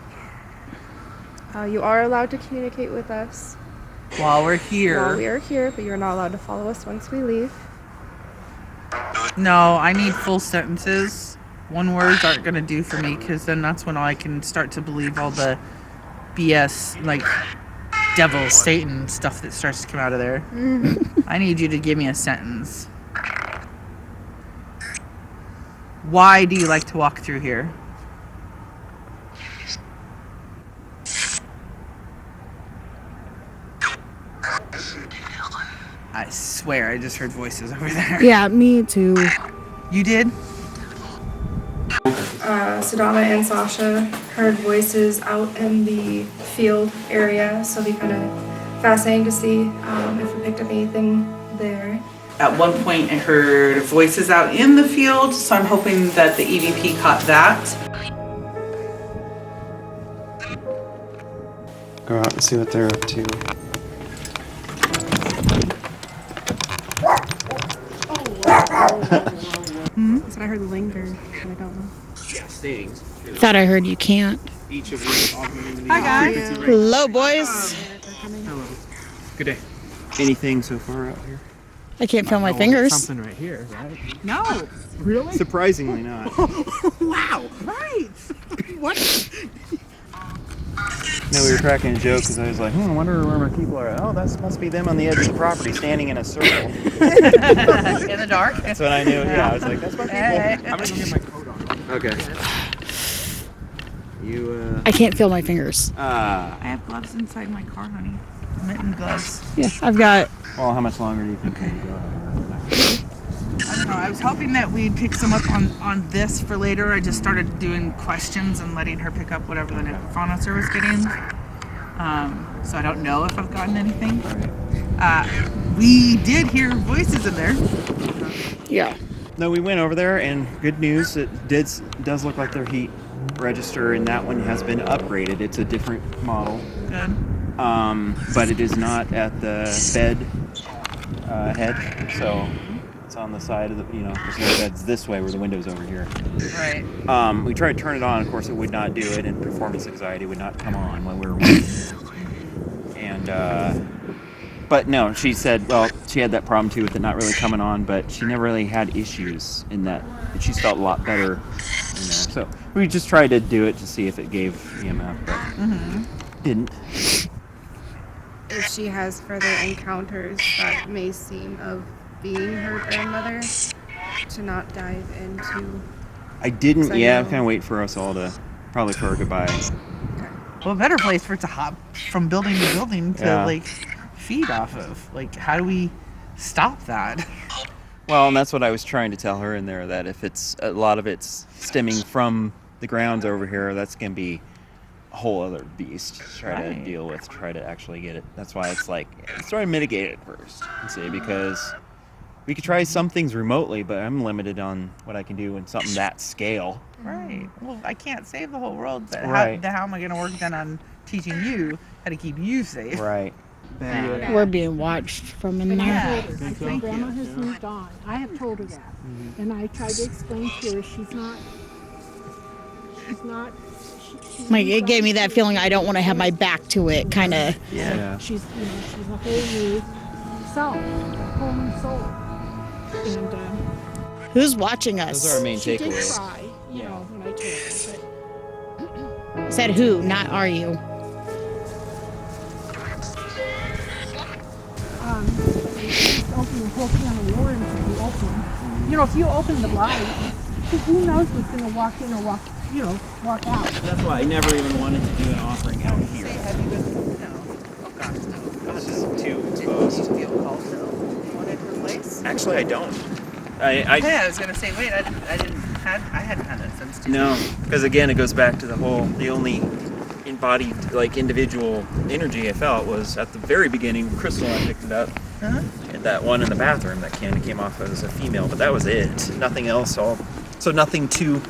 M: You are allowed to communicate with us
J: While we're here.
M: while we are here, but you're not allowed to follow us once we leave.
J: No, I need full sentences. One words aren't going to do for me, because then that's when I can start to believe all the BS, like devil, Satan stuff that starts to come out of there. I need you to give me a sentence. Why do you like to walk through here? I swear I just heard voices over there.
O: Yeah, me too.
J: You did?
M: Sadama and Sasha heard voices out in the field area, so it'll be kind of fascinating to see if we picked up anything there.
J: At one point I heard voices out in the field, so I'm hoping that the EVP caught that.
L: Go out and see what they're up to.
G: I heard linger, but I don't know.
O: Thought I heard you can't.
L: Each of which augmenting the
J: Hi, guys.
L: frequency rate.
O: Hello, boys.
L: Hello. Good day. Anything so far out here?
O: I can't feel my fingers.
L: Something right here, right?
J: No. Really?
L: Surprisingly not.
J: Wow. Right. What?
L: No, we were cracking a joke because I was like, I wonder where my people are. Oh, that must be them on the edge of the property standing in a circle.
J: In the dark?
L: That's what I knew. Yeah, I was like, that's my people.
J: Hey.
L: I'm going to go get my coat on. Okay. You,
O: I can't feel my fingers.
J: I have gloves inside my car, honey. Mitten gloves.
O: Yeah, I've got.
L: Well, how much longer do you think we go?
J: I don't know. I was hoping that we'd pick some up on this for later. I just started doing questions and letting her pick up whatever the phone answer was getting. So I don't know if I've gotten anything. We did hear voices in there.
O: Yeah.
L: No, we went over there, and good news, it does look like their heat register, and that one has been upgraded. It's a different model.
J: Good.
L: But it is not at the bed head, so it's on the side of the, because the bed's this way where the window's over here.
J: Right.
L: We tried to turn it on, of course it would not do it, and performance anxiety would not come on when we were working. And, but no, she said, well, she had that problem too with it not really coming on, but she never really had issues in that. She's felt a lot better, So we just tried to do it to see if it gave EMF, but didn't.
G: If she has further encounters that may seem of being her grandmother, to not dive into.
L: I didn't.
G: So
L: Yeah,
G: I
L: I'm kind of wait for us all to probably for a goodbye.
J: Well, a better place for it to hop from building to building to
L: Yeah.
J: feed off of. How do we stop that?
L: Well, and that's what I was trying to tell her in there, that if it's a lot of it's stemming from the grounds over here, that's gonna be a whole other beast to try to deal with, try to actually get it. That's why it's like, let's try to mitigate it first and see, because we could try some things remotely, but I'm limited on what I can do in something that scale.
J: Right. Well, I can't save the whole world, but
L: Right.
J: how am I going to work then on teaching you how to keep you safe?
L: Right.
O: We're being watched from in there.
J: Yeah.
Q: I said, Grandma has moved on. I have told her that. And I tried to explain to her she's not.
O: Like, it gave me that feeling I don't want to have my back to it, kind of.
L: Yeah.
Q: She's she's a whole new self, a whole new soul. And
O: Who's watching us?
L: Those are our main
Q: she did
L: takeaways.
Q: cry, you know, when I told her.
O: Said who, not are you.
Q: Open the whole can of worms if you open. You know, if you open the blind, who knows what's going to walk in or walk out.
L: That's why I never even wanted to do an offering out here.
J: Oh, gosh, no.
L: This is too exposed.
J: Do you feel called to wanted her place?
L: Actually, I don't.
J: Hey, I was going to say, wait, I hadn't had that sense too.
L: No, because again, it goes back to the only embodied, individual energy I felt was at the very beginning. Crystal, I picked it up. And that one in the bathroom that came off as a female, but that was it. Nothing else. So nothing to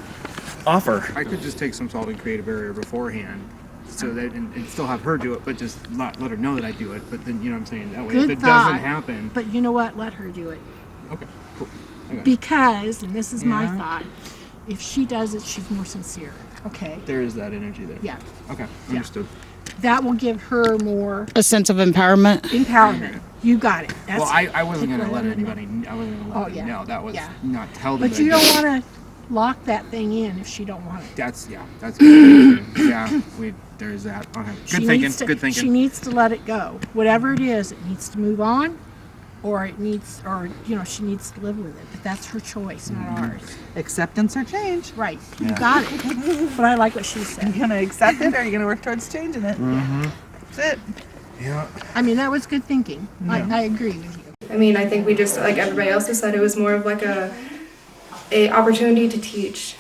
L: offer.
H: I could just take some salt and create a barrier beforehand, so that and still have her do it, but just let her know that I do it. But then, you know what I'm saying, that way
Q: Good
H: if it
Q: thought.
H: doesn't happen.
Q: But you know what? Let her do it.
H: Okay, cool. Okay.
Q: Because, and this is my
H: Yeah.
Q: thought, if she does it, she's more sincere. Okay.
H: There is that energy there.
Q: Yeah.
H: Okay, understood.
Q: That will give her more
O: A sense of empowerment.
Q: empowerment. You got it. That's
H: Well, I wasn't going to let
Q: particularly-
H: anybody. I wasn't going to let anybody know. That was not tell them.
Q: But you don't want to lock that thing in if she don't want it.
H: That's good. Yeah, there's that. Okay.
Q: She
H: Good thinking.
Q: needs to-
H: Good thinking.
Q: She needs to let it go. Whatever it is, it needs to move on, or she needs to live with it. But that's her choice, not ours.
J: Acceptance or change.
Q: Right.
J: Yeah.
Q: You got it. But I like what she said.
J: You going to accept it or are you going to work towards changing it?
L: Mm-hmm.
J: That's it.
H: Yeah.
Q: I mean, that was good thinking.
J: Yeah.
Q: I agree with you.
M: I mean, I think we just, like everybody else has said, it was more of like a opportunity to teach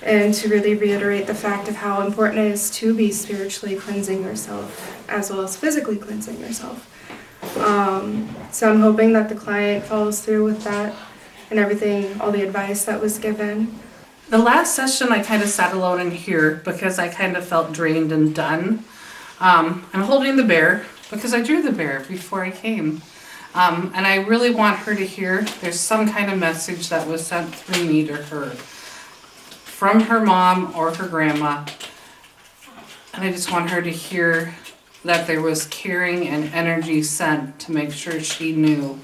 M: and to really reiterate the fact of how important it is to be spiritually cleansing yourself as well as physically cleansing yourself. So I'm hoping that the client follows through with that and everything, all the advice that was given.
K: The last session I kind of sat alone in here because I kind of felt drained and done. I'm holding the bear because I drew the bear before I came. And I really want her to hear there's some kind of message that was sent through me to her from her mom or her grandma. And I just want her to hear that there was caring and energy sent to make sure she knew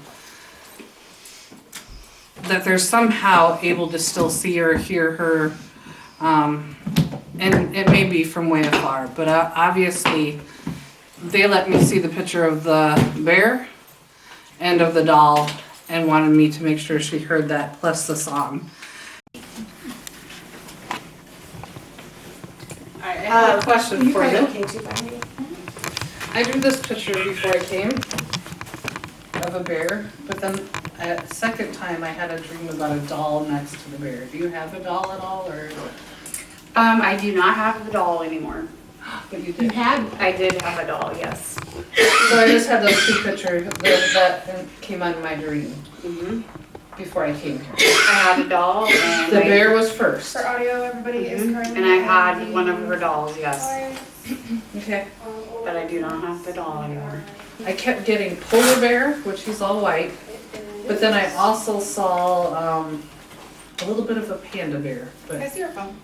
K: that they're somehow able to still see her, hear her, and it may be from way afar, but obviously they let me see the picture of the bear and of the doll and wanted me to make sure she heard that plus the song. I have a question for you. I drew this picture before I came of a bear, but then a second time I had a dream about a doll next to the bear. Do you have a doll at all, or?
P: I do not have the doll anymore.
K: But you did.
P: I did have a doll, yes.
K: So I just had those two pictures that came on my dream before I came here.
P: I had a doll. And
K: The bear was first.
M: For audio, everybody is currently.
P: And I had one of her dolls, yes.
K: Okay.
P: But I do not have the doll anymore.
K: I kept getting polar bear, which he's all white, but then I also saw a little bit of a panda bear. But
M: I see your phone.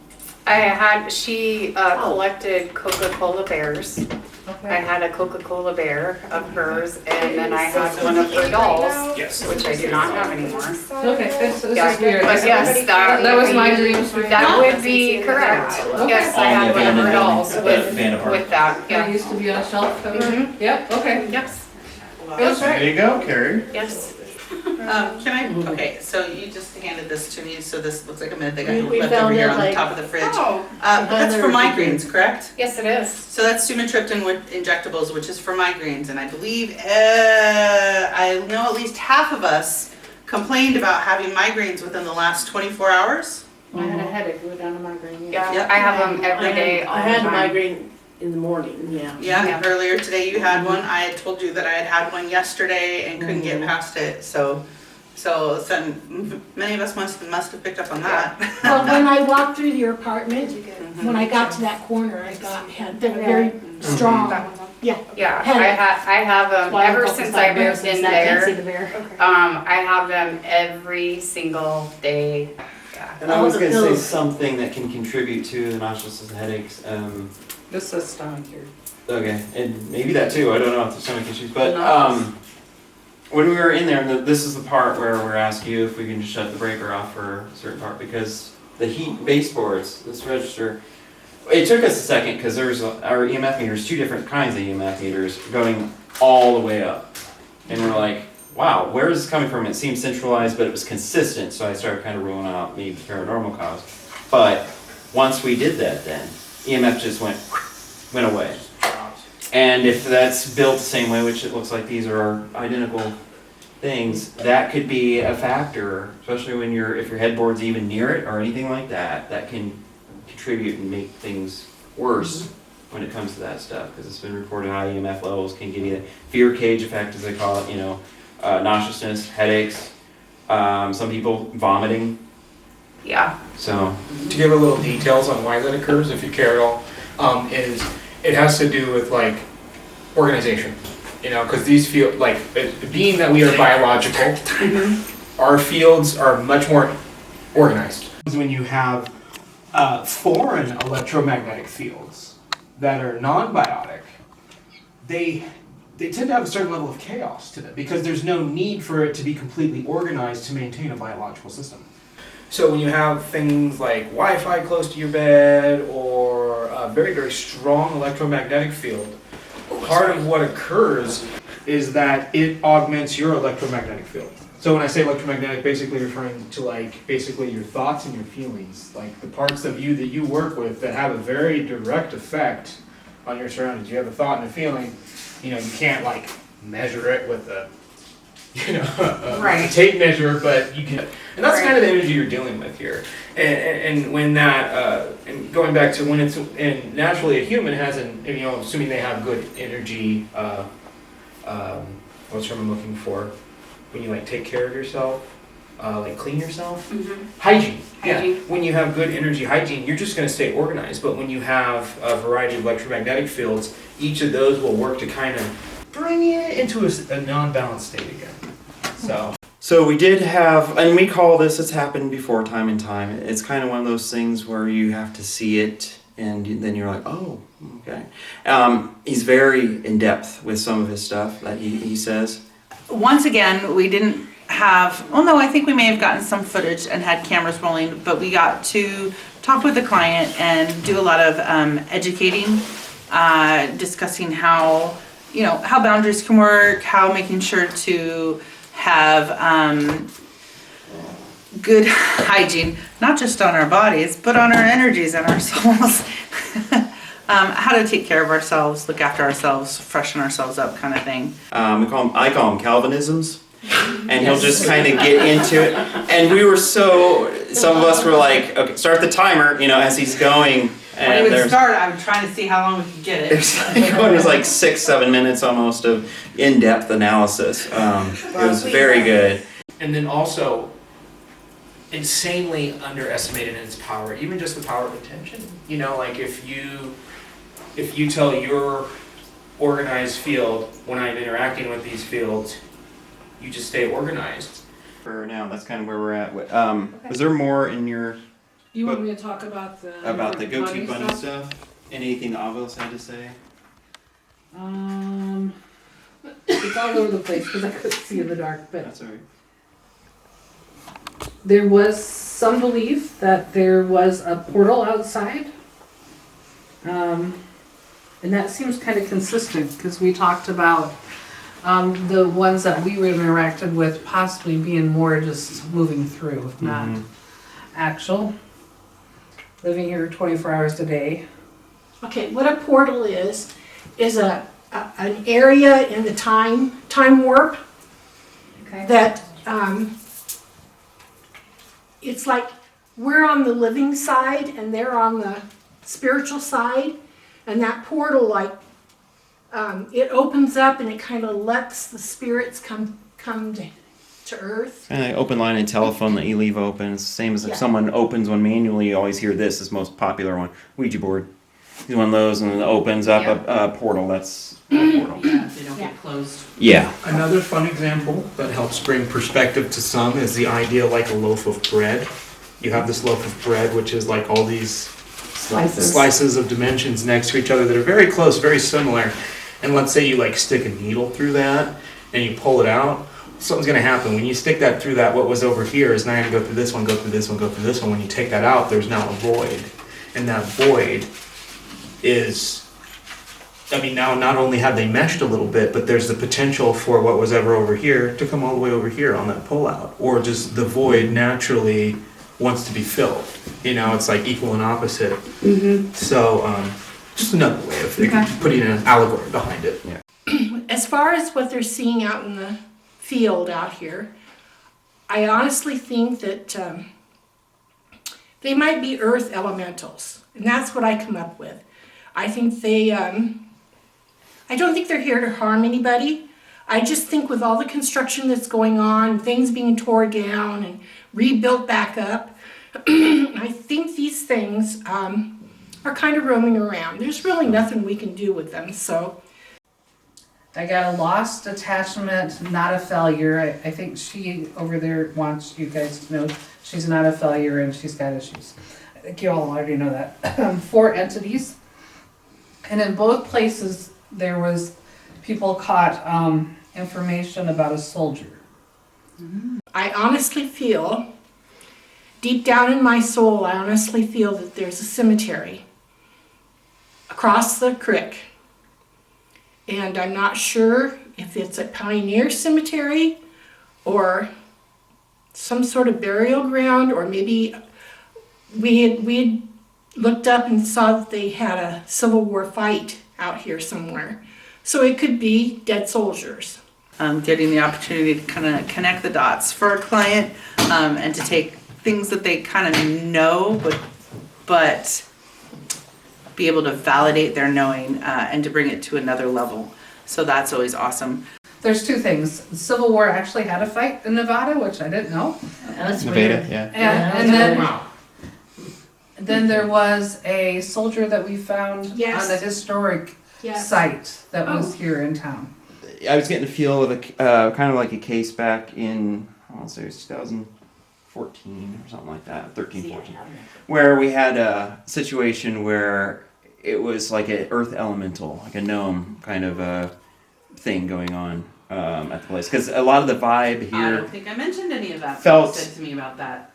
P: She collected Coca-Cola bears.
K: Okay.
P: I had a Coca-Cola bear of hers, and then I had one of her dolls, which I do not have anymore.
K: Okay, this is
P: Yeah,
K: weird.
P: but yes,
K: that was my dreams.
P: That would be correct. Yes, I had one of her dolls with that.
K: That used to be on a shelf cover? Yep, okay.
P: Yes.
L: There you go, Carrie.
P: Yes.
J: Can I? Okay, so you just handed this to me, so this looks like a minute they got
C: We
J: left over
C: found
J: here
C: it,
J: on the
C: like,
J: top of the fridge.
C: oh,
J: But that's for migraines, correct?
P: Yes, it is.
J: So that's sumatriptan with injectables, which is for migraines, and I believe I know at least half of us complained about having migraines within the last 24 hours.
K: I had a headache with a migraine.
P: Yeah,
J: Yep.
P: I have them every day, all
C: I
P: the
C: had a
P: time.
C: migraine in the morning, yeah.
J: Yeah, earlier today you had one. I had told you that I had had one yesterday and couldn't get past it. So many of us must have picked up on that.
Q: Well, when I walked through your apartment, when I got to that corner, had they're very strong. Yeah.
P: Yeah, I have them
Q: Why I
P: ever
Q: focus
P: since
Q: on
P: I
Q: bears
P: moved in
Q: since I can't see the
P: there.
Q: bear.
P: I have them every single day. Yeah.
L: And I was going to say something that can contribute to the nauseous headaches.
K: This is stomach here.
L: Okay, and maybe that too. I don't know if there's stomach issues, but when we were in there, this is the part where we're asking you if we can just shut the breaker off for a certain part because the heat baseboards, this register, it took us a second because there's our EMF meters, two different kinds of EMF meters going all the way up, and we're like, wow, where is this coming from? It seemed centralized, but it was consistent, so I started kind of ruling out maybe paranormal cause. But once we did that, then EMF just went away. And if that's built the same way, which it looks like these are identical things, that could be a factor, especially when if your headboard's even near it or anything like that, that can contribute and make things worse when it comes to that stuff. Because it's been reported high EMF levels can give you the fear cage effect, as they call it, nauseousness, headaches, some people vomiting.
P: Yeah.
L: So,
H: to give a little details on why that occurs, if you care at all, is it has to do with like organization, because these fields, like being that we are biological, our fields are much more organized. When you have foreign electromagnetic fields that are non-biotic, they tend to have a certain level of chaos to them because there's no need for it to be completely organized to maintain a biological system. So when you have things like Wi-Fi close to your bed or a very, very strong electromagnetic field, part of what occurs is that it augments your electromagnetic field. So when I say electromagnetic, basically referring to basically your thoughts and your feelings, like the parts of you that you work with that have a very direct effect on your surroundings. You have a thought and a feeling, you can't measure it with a a tape measure, but you can, and that's kind of the energy you're dealing with here. And when that, and going back to when it's, and naturally a human has assuming they have good energy, what's the term I'm looking for? When you like take care of yourself, like clean yourself? Hygiene. Yeah. When you have good energy hygiene, you're just going to stay organized. But when you have a variety of electromagnetic fields, each of those will work to kind of bring you into a non-balanced state again.
L: So we did have, and we call this, it's happened before time and time. It's kind of one of those things where you have to see it and then you're like, oh, okay. He's very in depth with some of his stuff that he says.
J: Once again, we didn't have, well, no, I think we may have gotten some footage and had cameras rolling, but we got to talk with the client and do a lot of educating, discussing how boundaries can work, how making sure to have good hygiene, not just on our bodies, but on our energies and our souls. How to take care of ourselves, look after ourselves, freshen ourselves up, kind of thing.
L: I call them Calvinisms, and he'll just kind of get into it. And we were some of us were like, okay, start the timer, as he's going. And
J: when he would start, I'm trying to see how long we could get it.
L: It was like 6-7 minutes almost of in-depth analysis. It was very good.
H: And then also, insanely underestimated in its power, even just the power of attention. Like if you tell your organized field, when I'm interacting with these fields, you just stay organized.
L: For now, that's kind of where we're at. Was there more in your
Q: You want me to talk about the
L: go-to bunny stuff? Anything Avos had to say?
K: It's all over the place because I couldn't see in the dark, but
L: That's all right.
K: there was some belief that there was a portal outside. And that seems kind of consistent because we talked about the ones that we were interacted with possibly being more just moving through, not actual. Living here 24 hours a day.
Q: Okay, what a portal is an area in the time warp that it's like we're on the living side and they're on the spiritual side, and that portal it opens up and it kind of lets the spirits come to earth.
L: And open line and telephone that you leave open. It's the same as if someone opens one manually, you always hear this is the most popular one. Ouija board. He's one of those and it opens up a portal. That's a portal.
J: Yeah, they don't get closed.
L: Yeah.
H: Another fun example that helps bring perspective to some is the idea like a loaf of bread. You have this loaf of bread, which is like all these slices of dimensions next to each other that are very close, very similar. And let's say you like stick a needle through that and you pull it out. Something's going to happen. When you stick that through that, what was over here is now going to go through this one, go through this one, go through this one. When you take that out, there's now a void. And that void is, now not only have they meshed a little bit, but there's the potential for what was ever over here to come all the way over here on that pullout. Or just the void naturally wants to be filled. It's like equal and opposite. Mm-hmm. So, just another way of putting an allegory behind it. Yeah.
Q: As far as what they're seeing out in the field out here, I honestly think that they might be earth elementals, and that's what I come up with. I think I don't think they're here to harm anybody. I just think with all the construction that's going on, things being torn down and rebuilt back up, I think these things are kind of roaming around. There's really nothing we can do with them, so.
K: I got a lost attachment, not a failure. I think she over there wants you guys to know she's not a failure and she's got issues. I think you all already know that. 4 entities. And in both places there was people caught information about a soldier.
Q: I honestly feel, deep down in my soul, I honestly feel that there's a cemetery across the creek. And I'm not sure if it's a pioneer cemetery or some sort of burial ground, or maybe we had looked up and saw that they had a Civil War fight out here somewhere. So it could be dead soldiers.
J: getting the opportunity to kind of connect the dots for a client, and to take things that they kind of know, but be able to validate their knowing, and to bring it to another level. So that's always awesome.
K: There's two things. The Civil War actually had a fight in Nevada, which I didn't know.
C: That's
L: Nevada,
C: weird.
L: yeah.
K: And then there was a soldier that we found on the historic site that was here in town.
L: I was getting a feel of a kind of like a case back in, I want to say it was 2014 or something like that, 13, 14, where we had a situation where it was like an earth elemental, like a gnome kind of a thing going on at the place. Because a lot of the vibe here.
F: I don't think I mentioned any of that.
L: Felt.
F: Said to me about that.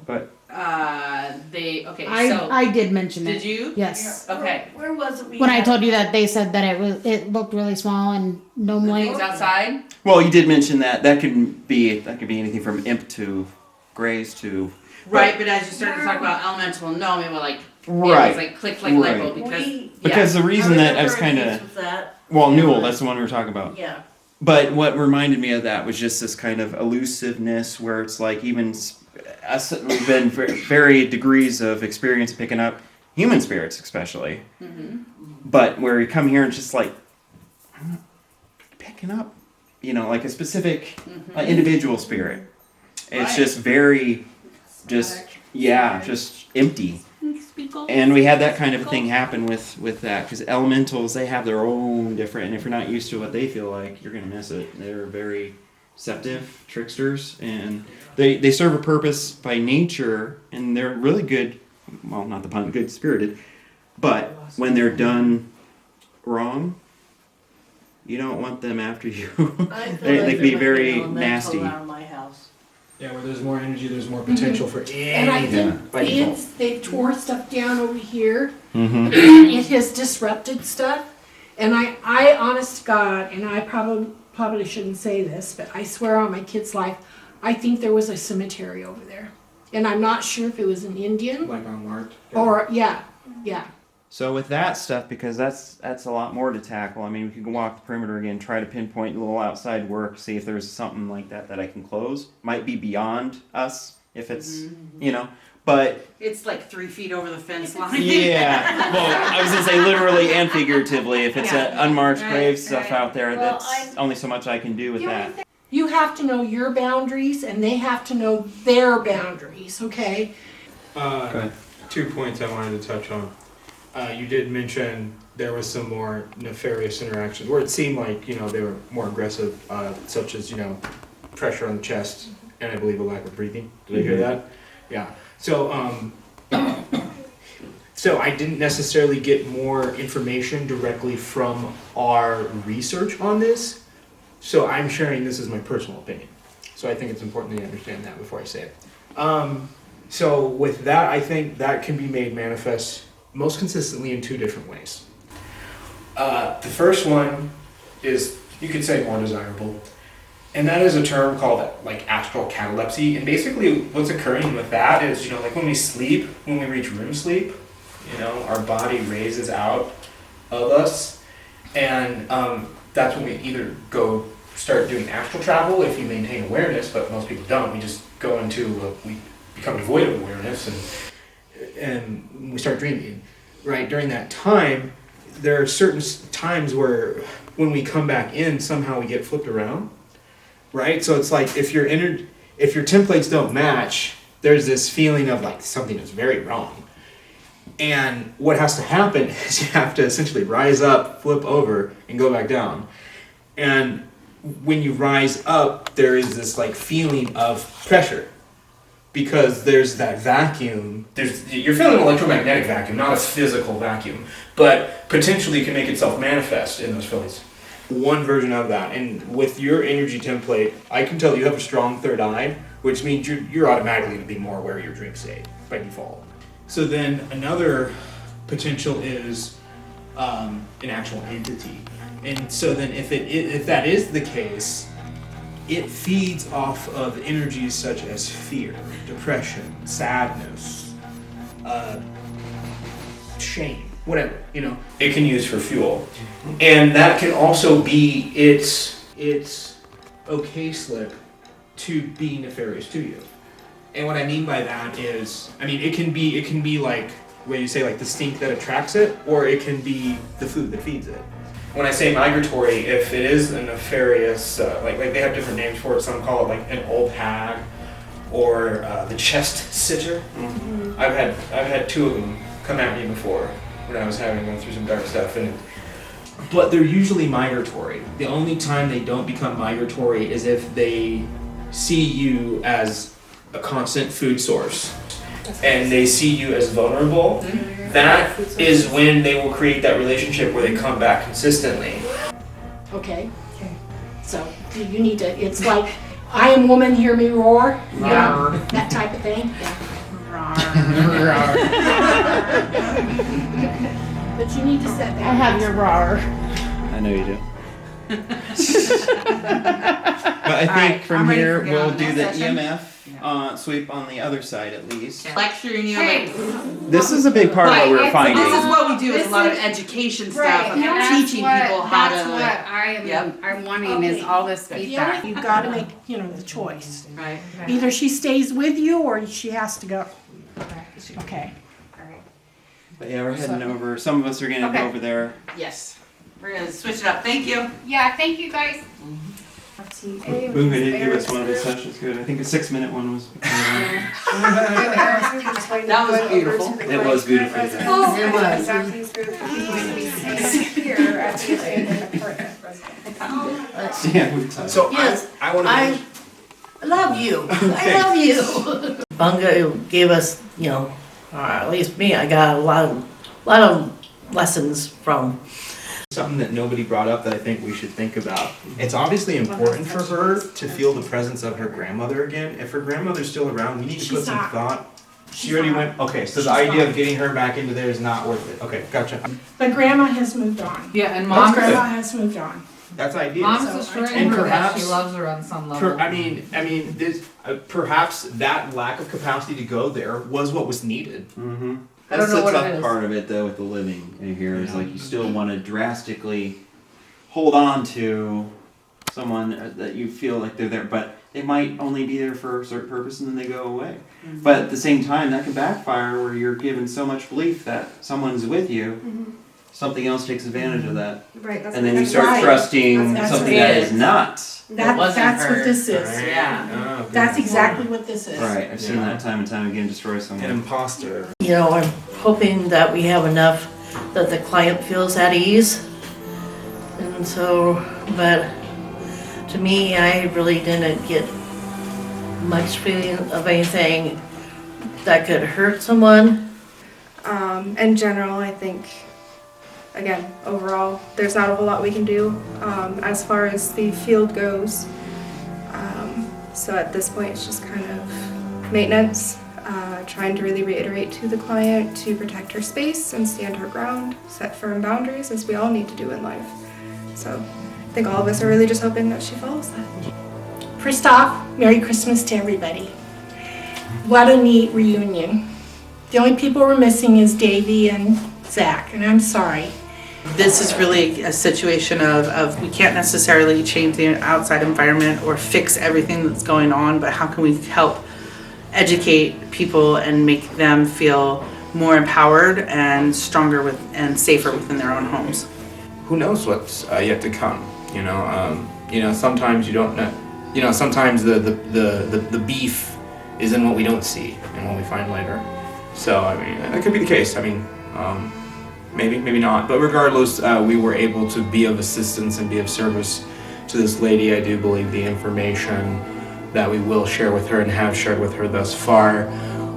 L: But
O: I did mention it.
F: Did you?
O: Yes.
F: Okay.
C: Where was it?
O: When I told you that, they said that it looked really small and gnome-like.
F: Things outside.
L: Well, you did mention that. That could be anything from imp to grays to.
F: Right, but as you started to talk about elemental and gnome, it was like
L: Right.
F: It was like clicked like light bulb
L: Because the reason that I was kind of Newell, that's the one we were talking about.
C: Yeah.
L: But what reminded me of that was just this kind of elusiveness, where it's like even us, we've been very degrees of experience picking up human spirits, especially.
F: Mm-hmm.
L: But where you come here and just like I'm not picking up, like a specific individual spirit. It's just very, just empty. And we had that kind of thing happen with that, because elementals, they have their own different, and if you're not used to what they feel like, you're going to miss it. They're very deceptive tricksters, and they serve a purpose by nature, and they're really good, well, not the pun, good spirited, but when they're done wrong, you don't want them after you. They can be very nasty.
C: Around my house.
H: Yeah, where there's more energy, there's more potential for anything.
Q: And I think
H: by default.
Q: they tore stuff down over here.
L: Mm-hmm.
Q: It has disrupted stuff. And I honest to God, and I probably shouldn't say this, but I swear on my kid's life, I think there was a cemetery over there. And I'm not sure if it was an Indian.
H: Like on Mart.
Q: Or, yeah.
L: So with that stuff, because that's a lot more to tackle. I mean, we could go walk the perimeter again, try to pinpoint a little outside work, see if there's something like that I can close. Might be beyond us, if it's, but...
F: It's like 3 feet over the fence line.
L: Yeah. Well, I was going to say literally and figuratively. If it's an unmarked grave stuff out there, that's only so much I can do with that.
Q: You have to know your boundaries, and they have to know their boundaries, okay?
H: 2 points I wanted to touch on. You did mention there was some more nefarious interactions where it seemed like, they were more aggressive, such as, pressure on the chest and I believe a lack of breathing. Did I hear that? Yeah. So, so I didn't necessarily get more information directly from our research on this. So I'm sharing this as my personal opinion. So I think it's important that you understand that before I say it. So with that, I think that can be made manifest most consistently in 2 different ways. The first one is, you could say, more desirable, and that is a term called like astral catalepsy. And basically what's occurring with that is, like when we sleep, when we reach REM sleep, our body raises out of us, and that's when we either start doing astral travel if you maintain awareness, but most people don't. We just go into, we become devoid of awareness, and we start dreaming. Right, during that time, there are certain times where when we come back in, somehow we get flipped around. Right, so it's like if your templates don't match, there's this feeling of like something is very wrong. And what has to happen is you have to essentially rise up, flip over, and go back down. And when you rise up, there is this like feeling of pressure. Because there's that vacuum. You're feeling an electromagnetic vacuum, not a physical vacuum, but potentially can make itself manifest in those feelings. One version of that, and with your energy template, I can tell you have a strong third eye, which means you're automatically going to be more aware of your dream state by default. So then another potential is an actual entity, and so then if that is the case, it feeds off of energies such as fear, depression, sadness, shame, whatever, It can use for fuel. And that can also be its its okay slip to be nefarious to you. And what I mean by that is, I mean, it can be like, what you say, like the stink that attracts it, or it can be the food that feeds it. When I say migratory, if it is a nefarious, like they have different names for it, some call it like an old hag, or the chest sitter. Mm-hmm. I've had two of them come at me before when I was having them through some dark stuff, but they're usually migratory. The only time they don't become migratory is if they see you as a constant food source and they see you as vulnerable. Mm-hmm. That is when they will create that relationship where they come back consistently.
Q: Okay. Okay. So you need to, it's like, I am woman, hear me roar. Yeah. That type of thing. Yeah. But you need to set that.
O: I have your roar.
A: I know you do. But I think from here we'll do the EMF sweep on the other side at least.
F: Lecturing you.
A: This is a big part of what we're finding.
F: This is what we do. Is a lot of education stuff and teaching people how to.
P: That's what I'm wanting is all this feedback.
Q: You've got to make, the choice.
P: Right.
Q: Either she stays with you or she has to go. Okay.
A: But yeah, we're heading over. Some of us are going to go over there.
F: Yes. We're going to switch it up. Thank you.
P: Yeah, thank you guys.
A: Boom, they did give us one of the sessions. Good. I think a 6-minute one was.
F: That was beautiful.
A: It was beautiful.
C: It was.
A: Yeah.
H: So
C: yes,
H: I want to.
C: I love you. I love you. Bunga gave us, at least me, I got a lot of lessons from.
H: Something that nobody brought up that I think we should think about. It's obviously important for her to feel the presence of her grandmother again. If her grandmother's still around, we need to put some thought. She already went. Okay, so the idea of getting her back into there is not worth it. Okay, gotcha.
Q: But grandma has moved on.
K: Yeah, and
Q: grandma has moved on.
H: That's ideal.
K: Mom's
Q: So,
K: assuring
H: and
K: her
H: perhaps-
K: that she loves her on some level.
H: This perhaps that lack of capacity to go there was what was needed.
A: Mm-hmm.
K: I don't
A: That's
K: know
A: the
K: what it
A: tough
K: is.
A: part of it, though, with the living in here is like you still want to drastically hold on to someone that you feel like they're there, but they might only be there for a certain purpose and then they go away. Mm-hmm. But at the same time, that can backfire where you're given so much belief that someone's with you, something else takes advantage of that.
M: Right. That's
A: And then you start trusting
Q: That's
A: something
Q: what
A: that
Q: it
A: is
Q: is.
A: not.
Q: That's what this is.
H: Right.
F: Yeah.
H: Oh,
Q: That's
H: good.
Q: exactly what this is.
A: Right, I've seen that time and time again destroy someone.
H: An imposter.
C: I'm hoping that we have enough that the client feels at ease. And so, but to me, I really didn't get much feeling of anything that could hurt someone.
M: In general, I think, again, overall, there's not a whole lot we can do as far as the field goes. So at this point, it's just kind of maintenance, trying to really reiterate to the client to protect her space and stand her ground, set firm boundaries, as we all need to do in life. So I think all of us are really just hoping that she follows that.
Q: First off, Merry Christmas to everybody. What a neat reunion. The only people we're missing is Davy and Zach, and I'm sorry.
J: This is really a situation of we can't necessarily change the outside environment or fix everything that's going on, but how can we help educate people and make them feel more empowered and stronger and safer within their own homes?
N: Who knows what's yet to come? Sometimes you don't know. Sometimes the beef is in what we don't see and what we find later. So that could be the case. Maybe not. But regardless, we were able to be of assistance and be of service to this lady. I do believe the information that we will share with her and have shared with her thus far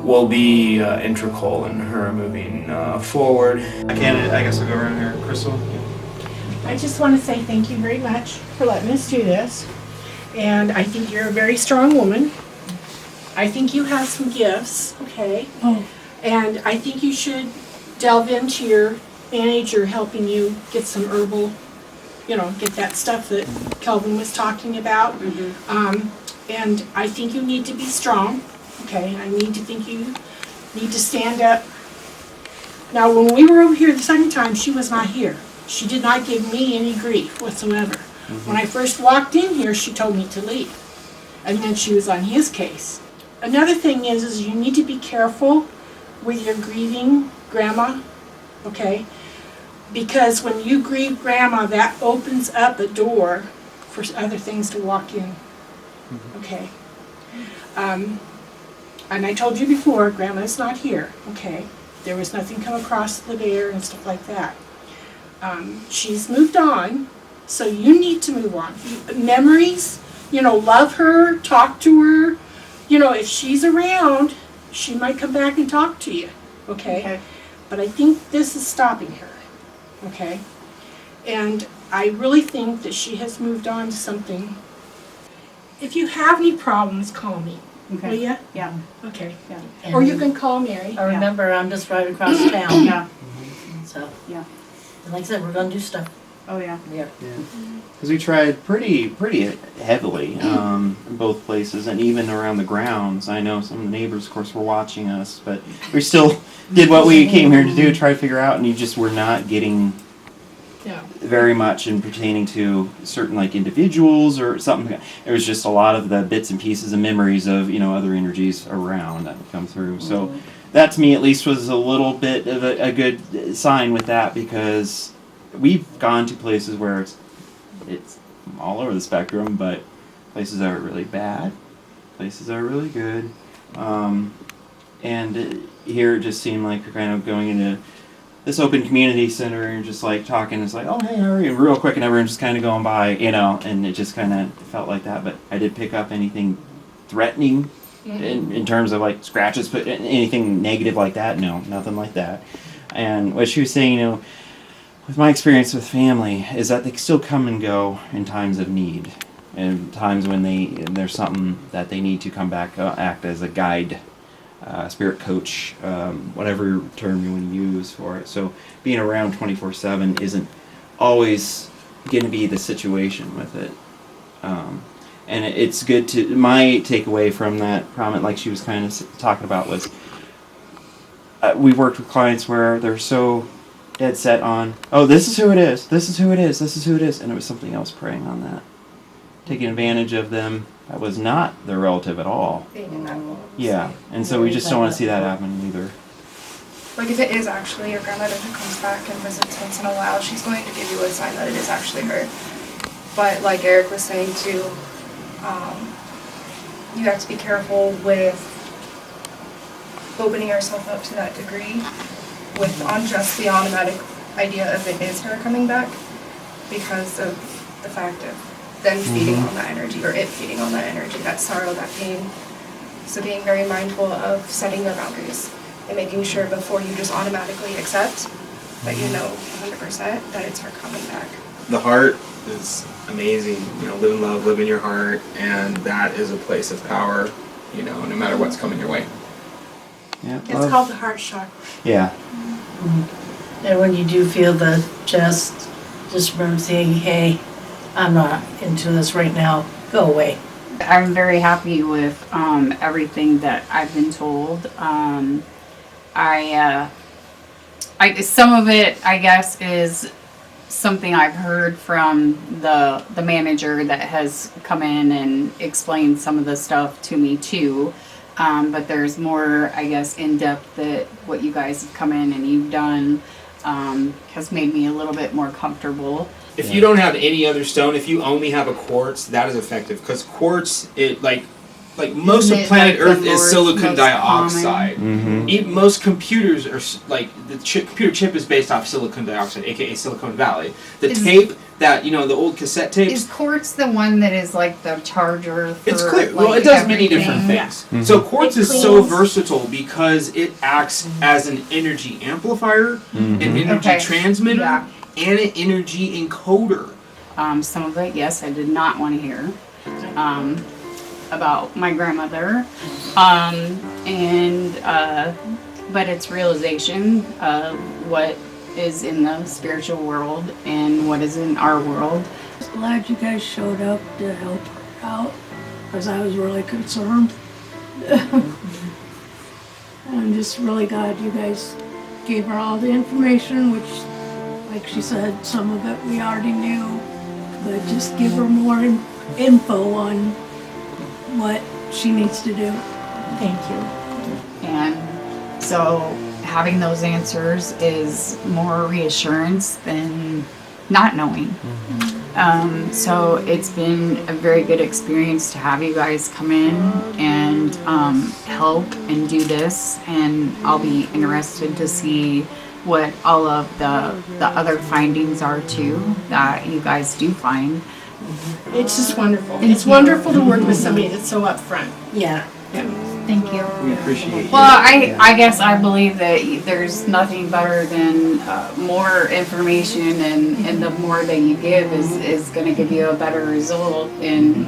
N: will be integral in her moving forward.
A: I guess I'll go around here. Crystal?
Q: I just want to say thank you very much for letting us do this. And I think you're a very strong woman. I think you have some gifts, okay? And I think you should delve into your manager helping you get some herbal, get that stuff that Kelvin was talking about. And I think you need to be strong, okay? I need to think you need to stand up. Now, when we were over here the second time, she was not here. She did not give me any grief whatsoever. When I first walked in here, she told me to leave. And then she was on his case. Another thing is you need to be careful with your grieving grandma, okay? Because when you grieve grandma, that opens up a door for other things to walk in, okay? And I told you before, grandma's not here, okay? There was nothing come across the bear and stuff like that. She's moved on, so you need to move on. Memories, love her, talk to her. If she's around, she might come back and talk to you, okay? But I think this is stopping her, okay? And I really think that she has moved on to something. If you have any problems, call me.
C: Okay.
Q: Will ya?
C: Yeah.
Q: Okay.
C: Yeah.
Q: Or you can call Mary.
C: I remember I'm just right across town.
Q: Yeah.
C: So,
P: yeah.
C: And like I said, we're gonna do stuff.
P: Oh yeah.
C: Yeah.
L: Because we tried pretty heavily in both places, and even around the grounds. I know some neighbors, of course, were watching us, but we still did what we came here to do, try to figure out, and you just were not getting very much in pertaining to certain individuals or something. It was just a lot of the bits and pieces and memories of other energies around that would come through. So that to me at least was a little bit of a good sign with that, because we've gone to places where it's all over the spectrum, but places that are really bad, places that are really good, and here it just seemed like we're kind of going into this open community center and just talking. It's like, oh hey, how are you? And real quick, and everyone's just kind of going by, and it just kind of felt like that. But I did pick up anything threatening in terms of scratches, but anything negative like that, no, nothing like that. And what she was saying, with my experience with family, is that they still come and go in times of need, and times when there's something that they need to come back, act as a guide, spirit coach, whatever term you want to use for it. So being around 24/7 isn't always going to be the situation with it. And it's good to, my takeaway from that comment, like she was kind of talking about, was we've worked with clients where they're so dead set on, oh, this is who it is, this is who it is, this is who it is, and it was something else preying on that, taking advantage of them that was not their relative at all.
M: Being in that role.
L: Yeah, and so we just don't want to see that happen either.
M: Like if it is actually your grandmother who comes back and visits once in a while, she's going to give you a sign that it is actually her. But like Eric was saying too, you have to be careful with opening yourself up to that degree on just the automatic idea of it is her coming back, because of the fact of them feeding on that energy, or it feeding on that energy, that sorrow, that pain. So being very mindful of setting your boundaries and making sure before you just automatically accept that you know 100% that it's her coming back.
H: The heart is amazing. Live in love, live in your heart, and that is a place of power, no matter what's coming your way.
L: Yeah,
Q: It's called the heart chakra.
L: Yeah.
C: And when you do feel the chest, just remember saying, hey, I'm not into this right now, go away.
P: I'm very happy with everything that I've been told. I some of it, I guess, is something I've heard from the manager that has come in and explained some of the stuff to me too. But there's more, I guess, in depth that what you guys have come in and you've done has made me a little bit more comfortable.
H: If you don't have any other stone, if you only have a quartz, that is effective, because quartz, it like most of planet Earth is silicon dioxide. Most computers are the computer chip is based off silicon dioxide, aka Silicon Valley. The tape that the old cassette tapes.
P: Is quartz the one that is like the charger for
H: It's clear. Well, it does many different things.
P: Yeah.
H: So quartz is so versatile because it acts as an energy amplifier, an energy transmitter, and an energy encoder.
P: Some of it, yes, I did not want to hear about my grandmother, but it's realization of what is in the spiritual world and what is in our world.
R: I was glad you guys showed up to help her out, because I was really concerned. I'm just really glad you guys gave her all the information, which, like she said, some of it we already knew. but just give her more info on what she needs to do.
D: Thank you.
I: And so having those answers is more reassurance than not knowing. So it's been a very good experience to have you guys come in and help and do this, and I'll be interested to see what all of the other findings are too that you guys do find.
Q: It's just wonderful. It's wonderful to work with somebody that's so upfront.
C: Yeah.
I: Thank you.
L: We appreciate
I: Well, I guess I believe that there's nothing better than more information, and the more that you give is going to give you a better result, and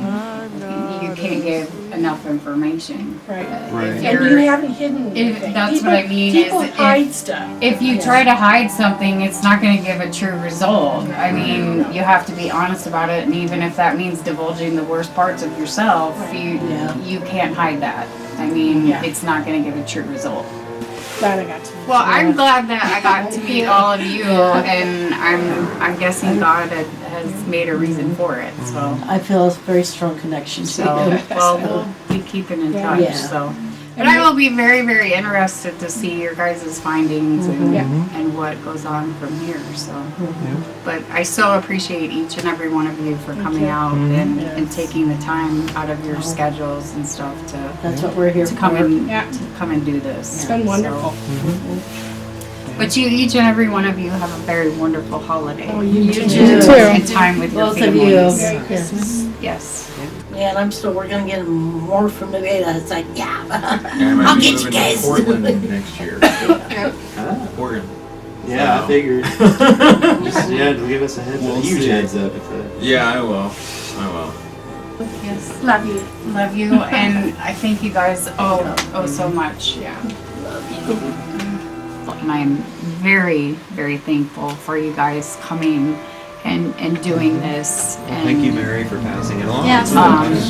I: you can't give enough information.
Q: Right.
I: If
Q: And you haven't hidden
I: if
Q: anything.
I: that's what I mean
Q: People
I: is
Q: hide stuff.
I: if you try to hide something, it's not going to give a true result. I mean, you have to be honest about it, and even if that means divulging the worst parts of yourself, you can't hide that. I mean, it's not going to give a true result.
D: Glad I got to.
I: Well, I'm glad that I got to meet all of you, and I'm guessing God has made a reason for it. So
C: I feel a very strong connection to
I: so
C: you.
I: well, we'll be keeping in touch.
C: Yeah.
I: So, but I will be very, very interested to see your guys' findings and what goes on from here. So, but I so appreciate each and every one of you for coming out and taking the time out of your schedules and stuff to.
C: That's what we're here
I: to come
C: for.
I: to come and do this.
Q: It's been wonderful.
I: But you, each and every one of you, have a very wonderful holiday.
Q: Oh, you too.
I: And time with your
C: Both of you.
I: families.
C: Merry Christmas.
I: Yes.
C: Yeah, and I'm still working on getting more from Nevada. It's like,
S: And I
C: I'll
S: might be
C: get you
S: moving
C: guys.
S: to Portland next year. Oregon.
A: Yeah, I figured. Just, give us a heads up.
S: We'll
A: Huge
S: see.
A: heads up. If the...
S: Yeah, I will.
I: Yes. Love you. Love you. And I thank you guys so much.
Q: Yeah.
I: And I'm very, very thankful for you guys coming and doing this. And,
A: Thank you, Mary, for passing it along.
I: Yes.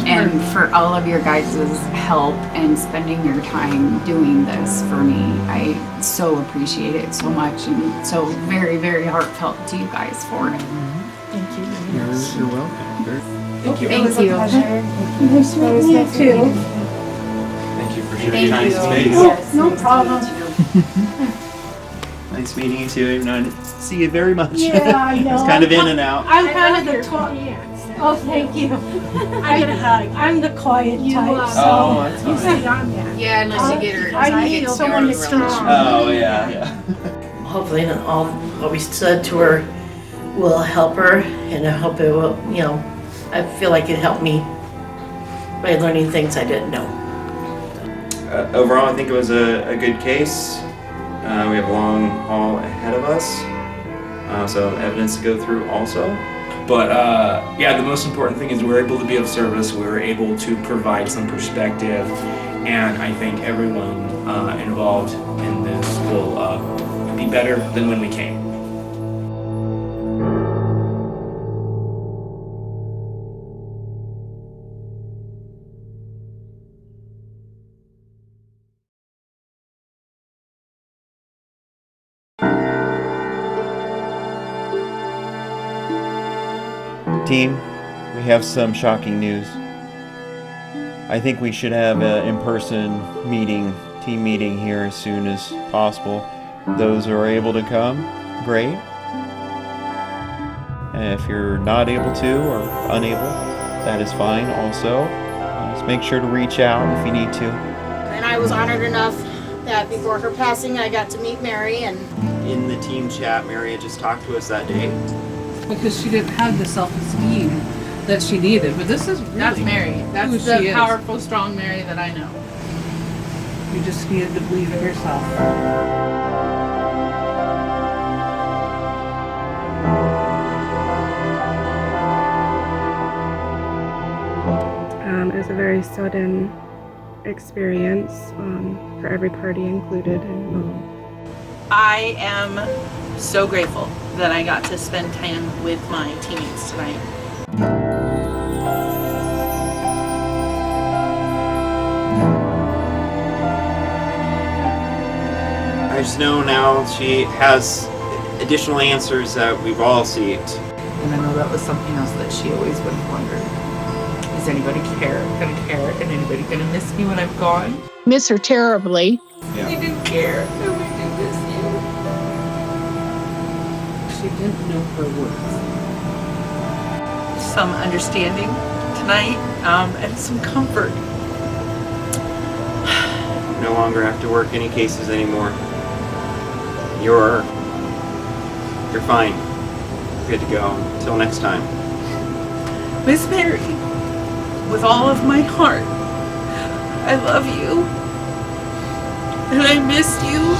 I: And for all of your guys' help and spending your time doing this for me. I so appreciate it so much, and so very, very heartfelt to you guys for it.
Q: Thank you.
S: You're welcome.
I: Thank you.
P: It was a pleasure.
Q: Nice to meet you too.
S: Thank you for
I: Thank
S: sharing time
I: you.
S: and space.
I: Yes,
Q: No
I: nice to
Q: problem.
I: meet you.
A: Nice meeting you too. Even though I didn't see you very much.
Q: Yeah, I know.
A: It's kind of in and out.
R: I'm kind of the talk. Oh, thank you.
Q: I get a hug.
R: I'm the quiet type.
A: Oh, that's
Q: You
A: fine.
Q: sit on that.
I: Yeah, unless you get her.
Q: I need someone that's strong.
A: Oh, yeah.
C: Hopefully, all what we said to her will help her, and I hope it will. I feel like it helped me by learning things I didn't know.
A: Overall, I think it was a good case. We have a long haul ahead of us, so evidence to go through also.
H: But the most important thing is we're able to be of service. We were able to provide some perspective, and I think everyone involved in this will be better than when we came.
A: Team, we have some shocking news. I think we should have an in-person meeting, team meeting here as soon as possible. Those who are able to come, great. And if you're not able to or unable, that is fine also. Just make sure to reach out if you need to.
O: And I was honored enough that before her passing, I got to meet Mary, and
A: In the team chat, Mary had just talked to us that day.
K: Because she didn't have the self-esteem that she needed. But this is really
J: That's Mary.
K: who
J: That's
K: she
J: the
K: is.
J: powerful, strong Mary that I know. You just needed to believe it yourself.
M: It was a very sudden experience for every party included. And,
J: I am so grateful that I got to spend time with my teammates tonight.
A: I just know now she has additional answers that we've all seeked.
J: And I know that was something else that she always would have wondered. Is anybody gonna care? And anybody gonna miss me when I'm gone?
T: Miss her terribly.
J: We do care, and we do miss you. She didn't know her words. Some understanding tonight, and some comfort.
L: No longer have to work any cases anymore. You're fine. Good to go. Until next time.
J: Miss Mary, with all of my heart, I love you. And I miss you.